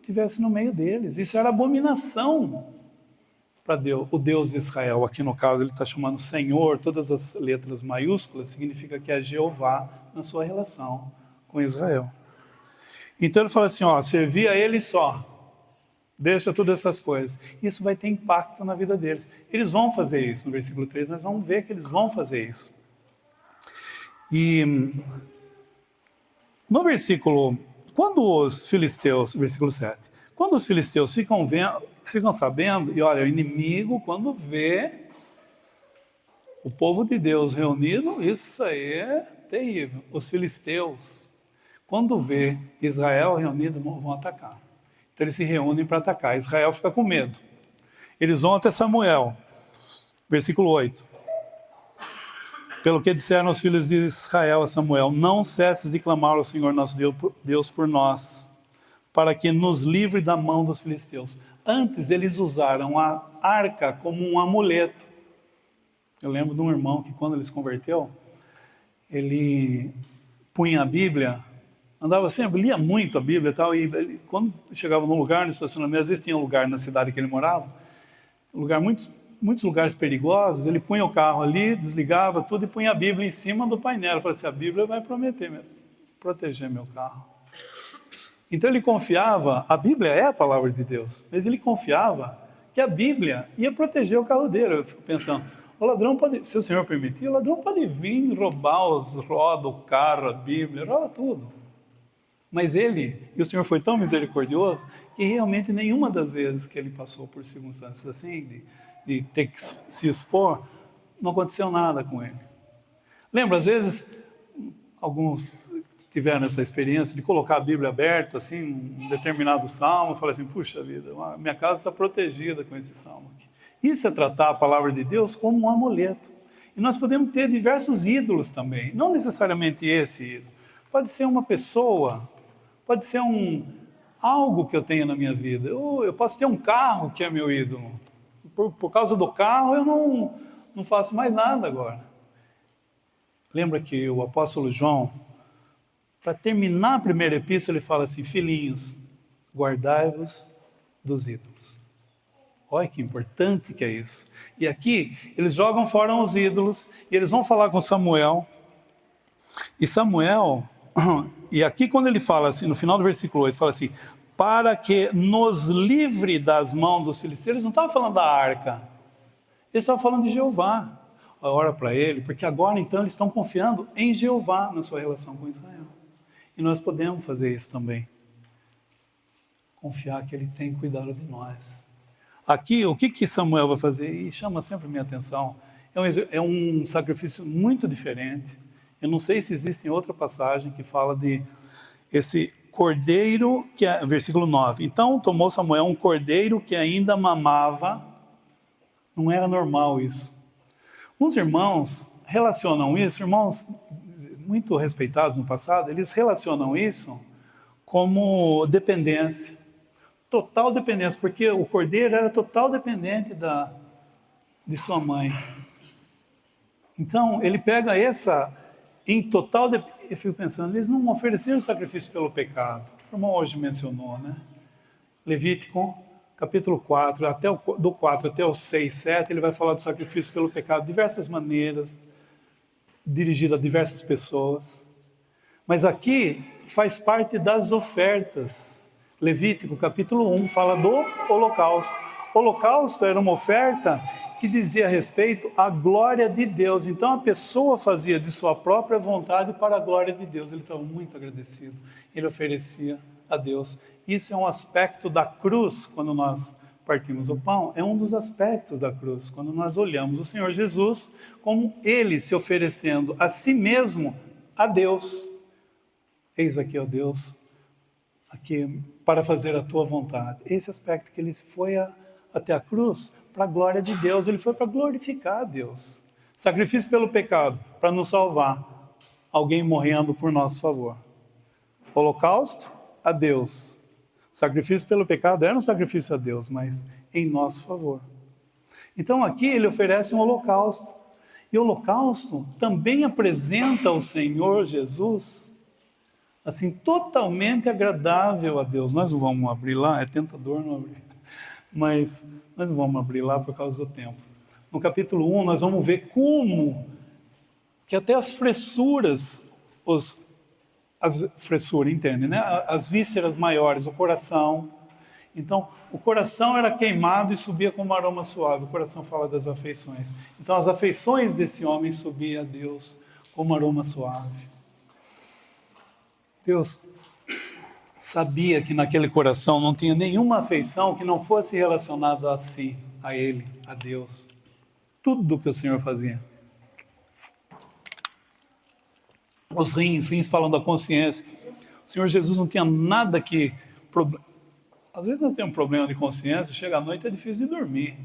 tivessem no meio deles. Isso era abominação para Deus, o Deus de Israel. Aqui no caso ele está chamando Senhor, todas as letras maiúsculas, significa que é Jeová na sua relação com Israel. Então ele fala assim, servi a Ele só, deixa todas essas coisas. Isso vai ter impacto na vida deles. Eles vão fazer isso, no versículo 3, nós vamos ver que eles vão fazer isso. E no versículo, quando os filisteus, versículo 7, quando os filisteus ficam sabendo, e olha, o inimigo, quando vê o povo de Deus reunido, isso aí é terrível. Os filisteus, quando vê Israel reunido, vão atacar. Então eles se reúnem para atacar. Israel fica com medo. Eles vão até Samuel, versículo 8. Pelo que disseram os filhos de Israel a Samuel, não cesses de clamar ao Senhor nosso Deus por nós, para que nos livre da mão dos filisteus. Antes eles usaram a arca como um amuleto. Eu lembro de um irmão que quando ele se converteu, ele punha a Bíblia, andava sempre, lia muito a Bíblia e tal, e ele, quando chegava num lugar, no estacionamento, às vezes tinha um lugar na cidade que ele morava, muitos lugares perigosos, ele punha o carro ali, desligava tudo e punha a Bíblia em cima do painel. Eu falei assim, a Bíblia vai proteger meu carro. Então ele confiava, a Bíblia é a palavra de Deus, mas ele confiava que a Bíblia ia proteger o carro dele. Eu fico pensando, o ladrão pode, se o Senhor permitir, o ladrão pode vir roubar os rodas, o carro, a Bíblia, rouba tudo. Mas ele, e o Senhor foi tão misericordioso, que realmente nenhuma das vezes que ele passou por circunstâncias assim, de ter que se expor, não aconteceu nada com ele. Lembra, às vezes, alguns tiveram essa experiência de colocar a Bíblia aberta, assim, um determinado salmo, e falar assim, puxa vida, minha casa está protegida com esse salmo aqui. Isso é tratar a palavra de Deus como um amuleto. E nós podemos ter diversos ídolos também, não necessariamente esse ídolo. Pode ser uma pessoa, pode ser algo que eu tenho na minha vida. Eu posso ter um carro que é meu ídolo. Por causa do carro, eu não faço mais nada agora. Lembra que o apóstolo João, para terminar a primeira epístola, ele fala assim, filhinhos, guardai-vos dos ídolos. Olha que importante que é isso. E aqui, eles jogam fora os ídolos, e eles vão falar com Samuel. E Samuel, e aqui quando ele fala assim, no final do versículo 8, fala assim, para que nos livre das mãos dos filisteus. Eles não estavam falando da arca, eles estavam falando de Jeová. Ora para ele, porque agora então eles estão confiando em Jeová na sua relação com Israel. E nós podemos fazer isso também. Confiar que Ele tem cuidado de nós. Aqui, o que Samuel vai fazer? E chama sempre a minha atenção. É um sacrifício muito diferente. Eu não sei se existe outra passagem que fala de esse cordeiro, que é, versículo 9. Então tomou Samuel um cordeiro que ainda mamava. Não era normal isso. Uns irmãos relacionam isso, irmãos muito respeitados no passado, eles relacionam isso como dependência. Total dependência, porque o cordeiro era total dependente de sua mãe. Então, ele pega essa, em total, eu fico pensando, eles não ofereceram sacrifício pelo pecado. O irmão hoje mencionou, né? Levítico, capítulo 4, do 4 até o 6, 7, ele vai falar do sacrifício pelo pecado de diversas maneiras, dirigido a diversas pessoas. Mas aqui faz parte das ofertas. Levítico, capítulo 1, fala do holocausto. O holocausto era uma oferta que dizia a respeito à glória de Deus. Então a pessoa fazia de sua própria vontade para a glória de Deus. Ele estava muito agradecido. Ele oferecia a Deus. Isso é um aspecto da cruz, quando nós partimos o pão, é um dos aspectos da cruz, quando nós olhamos o Senhor Jesus como Ele se oferecendo a si mesmo a Deus. Eis aqui, ó Deus, aqui para fazer a tua vontade. Esse aspecto que ele foi até a cruz, para a glória de Deus, ele foi para glorificar a Deus. Sacrifício pelo pecado, para nos salvar, alguém morrendo por nosso favor. Holocausto, a Deus. Sacrifício pelo pecado era um sacrifício a Deus, mas em nosso favor. Então aqui ele oferece um holocausto. E o holocausto também apresenta o Senhor Jesus assim, totalmente agradável a Deus. Nós não vamos abrir lá, é tentador não abrir, mas nós não vamos abrir lá por causa do tempo. No capítulo 1, nós vamos ver como que até as fressuras, entende, né? As vísceras maiores, o coração. Então, o coração era queimado e subia com um aroma suave. O coração fala das afeições. Então, as afeições desse homem subiam a Deus com um aroma suave. Deus sabia que naquele coração não tinha nenhuma afeição que não fosse relacionada a si, a Ele, a Deus. Tudo que o Senhor fazia. Os rins falam da consciência. O Senhor Jesus não tinha nada que... Às vezes nós temos um problema de consciência, chega à noite é difícil de dormir.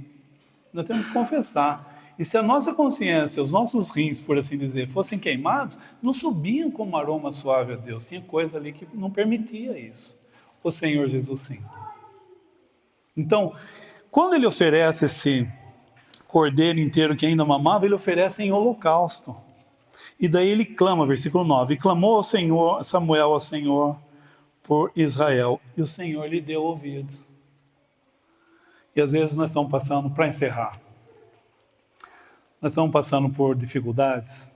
Nós temos que confessar. E se a nossa consciência, os nossos rins, por assim dizer, fossem queimados, não subiam como aroma suave a Deus. Tinha coisa ali que não permitia isso. O Senhor Jesus sim. Então, quando ele oferece esse cordeiro inteiro que ainda mamava, ele oferece em holocausto. E daí ele clama, versículo 9, e clamou ao Senhor, Samuel ao Senhor por Israel, e o Senhor lhe deu ouvidos. E às vezes nós estamos passando, para encerrar, nós estamos passando por dificuldades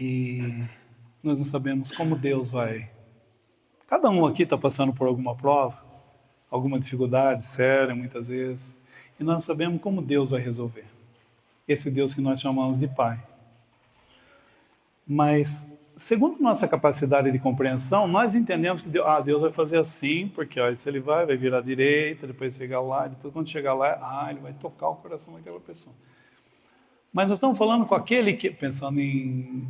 e nós não sabemos como Deus vai. Cada um aqui está passando por alguma prova, alguma dificuldade séria muitas vezes, e nós sabemos como Deus vai resolver. Esse Deus que nós chamamos de Pai. Mas, segundo nossa capacidade de compreensão, nós entendemos que Deus vai fazer assim, porque se ele vai virar à direita, depois chegar lá, depois quando chegar lá, ele vai tocar o coração daquela pessoa. Mas nós estamos falando com aquele que, pensando em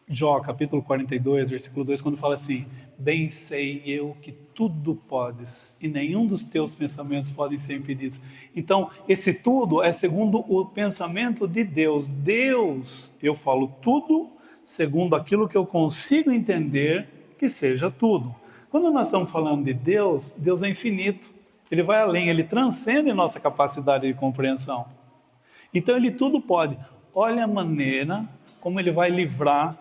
Jó, capítulo 42, versículo 2, quando fala assim, bem sei eu que tudo podes, e nenhum dos teus pensamentos podem ser impedidos. Então, esse tudo é segundo o pensamento de Deus. Deus, eu falo tudo, segundo aquilo que eu consigo entender que seja tudo. Quando nós estamos falando de Deus, Deus é infinito. Ele vai além, ele transcende nossa capacidade de compreensão. Então ele tudo pode. Olha a maneira como ele vai livrar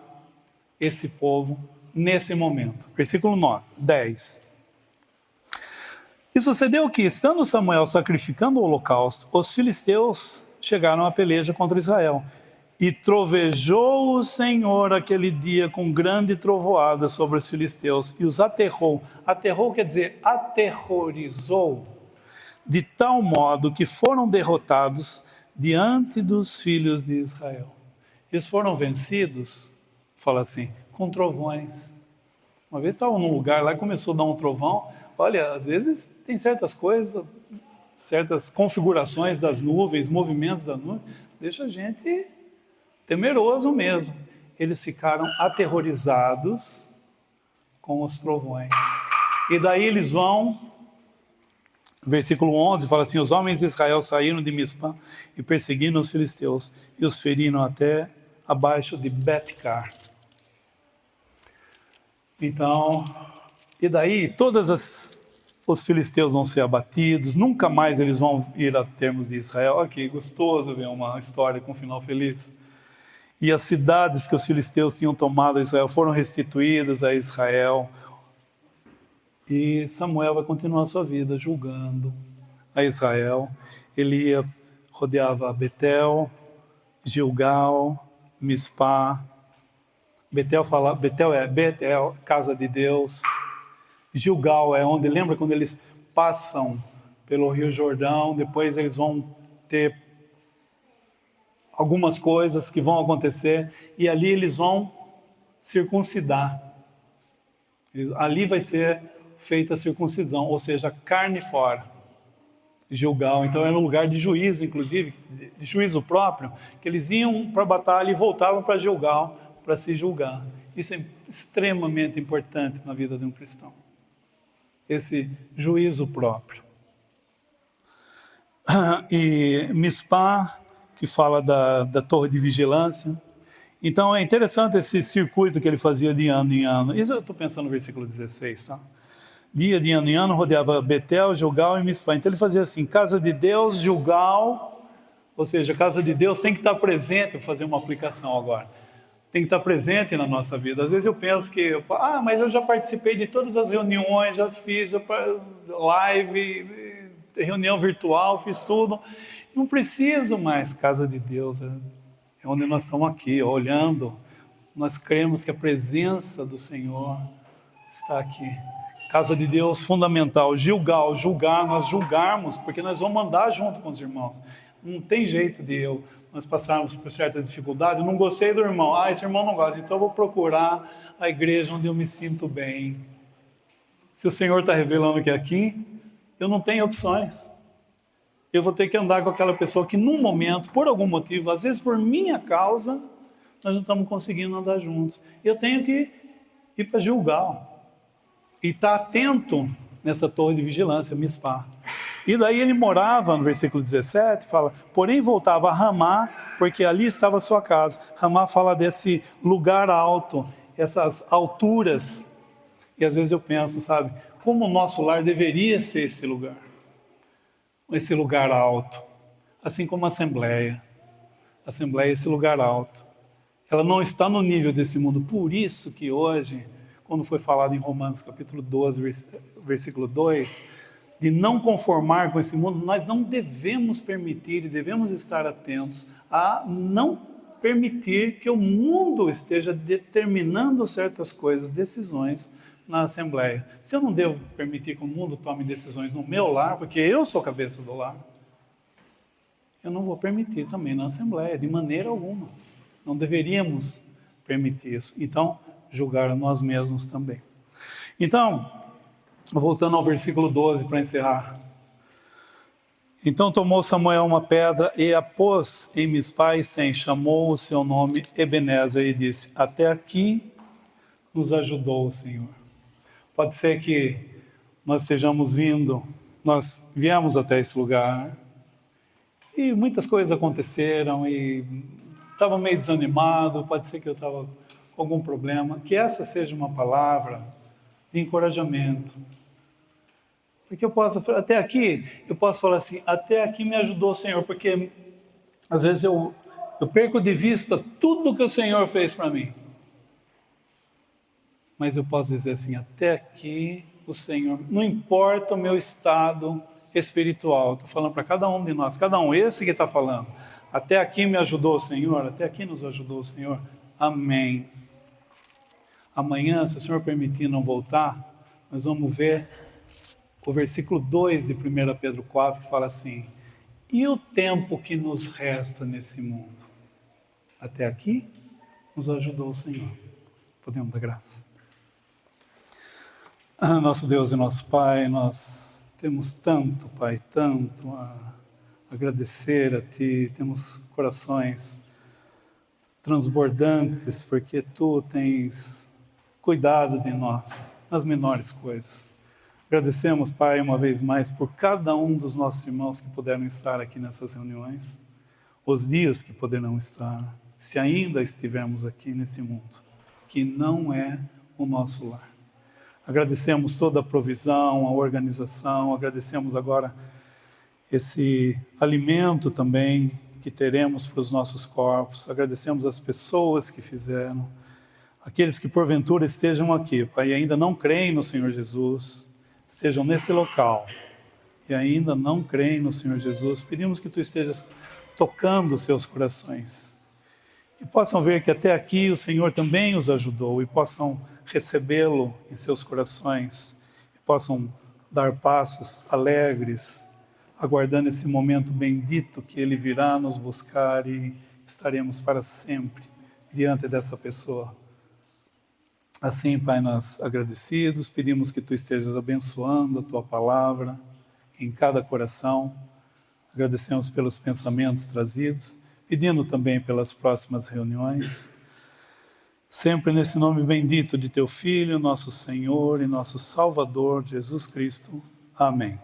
esse povo nesse momento. Versículo 10. E sucedeu que, estando Samuel sacrificando o holocausto, os filisteus chegaram à peleja contra Israel. E trovejou o Senhor aquele dia com grande trovoada sobre os filisteus e os aterrou. Aterrou quer dizer aterrorizou, de tal modo que foram derrotados diante dos filhos de Israel. Eles foram vencidos, fala assim, com trovões. Uma vez estavam num lugar lá e começou a dar um trovão, Olha, às vezes tem certas coisas, certas configurações das nuvens, movimentos da nuvem, deixa a gente temeroso mesmo. Eles ficaram aterrorizados com os trovões. E daí eles vão, versículo 11, fala assim: os homens de Israel saíram de Mispá e perseguiram os filisteus e os feriram até abaixo de Bet-car. Então, e daí os filisteus vão ser abatidos, nunca mais eles vão ir a termos de Israel. Olha que gostoso ver uma história com um final feliz. E as cidades que os filisteus tinham tomado a Israel foram restituídas a Israel. E Samuel vai continuar a sua vida julgando a Israel. Ele rodeava Betel, Gilgal, Mispá. Betel é Betel, casa de Deus. Gilgal é onde, lembra quando eles passam pelo Rio Jordão, depois eles vão ter algumas coisas que vão acontecer, e ali eles vão circuncidar. Ali vai ser feita a circuncisão, ou seja, carne fora. Gilgal, então era um lugar de juízo, inclusive, de juízo próprio, que eles iam para a batalha e voltavam para Gilgal para se julgar. Isso é extremamente importante na vida de um cristão. Esse juízo próprio. E Mispá, que fala da torre de vigilância. Então é interessante esse circuito que ele fazia de ano em ano. Isso eu estou pensando no versículo 16, tá? Dia de ano em ano rodeava Betel, Gilgal e Mispá. Então ele fazia assim: casa de Deus, Gilgal, ou seja, casa de Deus tem que estar presente. Vou fazer uma aplicação agora. Tem que estar presente na nossa vida. Às vezes eu penso que, mas eu já participei de todas as reuniões, já fiz live, reunião virtual, fiz tudo. Não preciso mais. Casa de Deus é onde nós estamos aqui, olhando. Nós cremos que a presença do Senhor está aqui. Casa de Deus fundamental. Gilgal, julgar, nós julgarmos, porque nós vamos andar junto com os irmãos. Não tem jeito de nós passarmos por certa dificuldade. Eu não gostei do irmão. Esse irmão não gosta, então eu vou procurar a igreja onde eu me sinto bem. Se o Senhor está revelando que é aqui, eu não tenho opções. Eu vou ter que andar com aquela pessoa que num momento, por algum motivo, às vezes por minha causa, nós não estamos conseguindo andar juntos. Eu tenho que ir para Gilgal e estar atento nessa torre de vigilância, Mispá. E daí ele morava, no versículo 17, fala, porém voltava a Ramá, porque ali estava a sua casa. Ramá fala desse lugar alto, essas alturas. E às vezes eu penso, sabe, como o nosso lar deveria ser esse lugar alto. Assim como a Assembleia. A Assembleia é esse lugar alto. Ela não está no nível desse mundo. Por isso que hoje, quando foi falado em Romanos capítulo 12, versículo 2, de não conformar com esse mundo, nós não devemos permitir e devemos estar atentos a não permitir que o mundo esteja determinando certas coisas, decisões na Assembleia. Se eu não devo permitir que o mundo tome decisões no meu lar, porque eu sou cabeça do lar, eu não vou permitir também na Assembleia, de maneira alguma. Não deveríamos permitir isso. Então, julgar a nós mesmos também. Então, voltando ao versículo 12 para encerrar. Então tomou Samuel uma pedra e a pôs em Mispá e Sem, chamou o seu nome Ebenezer e disse, até aqui nos ajudou o Senhor. Pode ser que nós nós viemos até esse lugar e muitas coisas aconteceram e estava meio desanimado, pode ser que eu estava com algum problema, que essa seja uma palavra de encorajamento. Porque eu posso, até aqui, eu posso falar assim, até aqui me ajudou o Senhor, porque às vezes eu perco de vista tudo que o Senhor fez para mim. Mas eu posso dizer assim, até aqui o Senhor, não importa o meu estado espiritual, estou falando para cada um de nós, cada um, esse que está falando, até aqui me ajudou o Senhor, até aqui nos ajudou o Senhor, amém. Amanhã, se o Senhor permitir não voltar, nós vamos ver o versículo 2 de 1 Pedro 4, que fala assim, e o tempo que nos resta nesse mundo? Até aqui nos ajudou o Senhor. Podemos dar graça. Nosso Deus e nosso Pai, nós temos tanto, Pai, tanto a agradecer a Ti, temos corações transbordantes, porque Tu tens cuidado de nós, nas menores coisas. Agradecemos, Pai, uma vez mais, por cada um dos nossos irmãos que puderam estar aqui nessas reuniões, os dias que poderão estar, se ainda estivermos aqui nesse mundo, que não é o nosso lar. Agradecemos toda a provisão, a organização, agradecemos agora esse alimento também que teremos para os nossos corpos, agradecemos as pessoas que fizeram, aqueles que porventura estejam aqui, Pai, e ainda não creem no Senhor Jesus, estejam nesse local e ainda não creem no Senhor Jesus, pedimos que Tu estejas tocando os seus corações, que possam ver que até aqui o Senhor também os ajudou e possam recebê-lo em seus corações, e possam dar passos alegres, aguardando esse momento bendito que Ele virá nos buscar e estaremos para sempre diante dessa pessoa. Assim, Pai, nós agradecidos, pedimos que Tu estejas abençoando a Tua palavra em cada coração, agradecemos pelos pensamentos trazidos, pedindo também pelas próximas reuniões, sempre nesse nome bendito de Teu Filho, nosso Senhor e nosso Salvador, Jesus Cristo. Amém.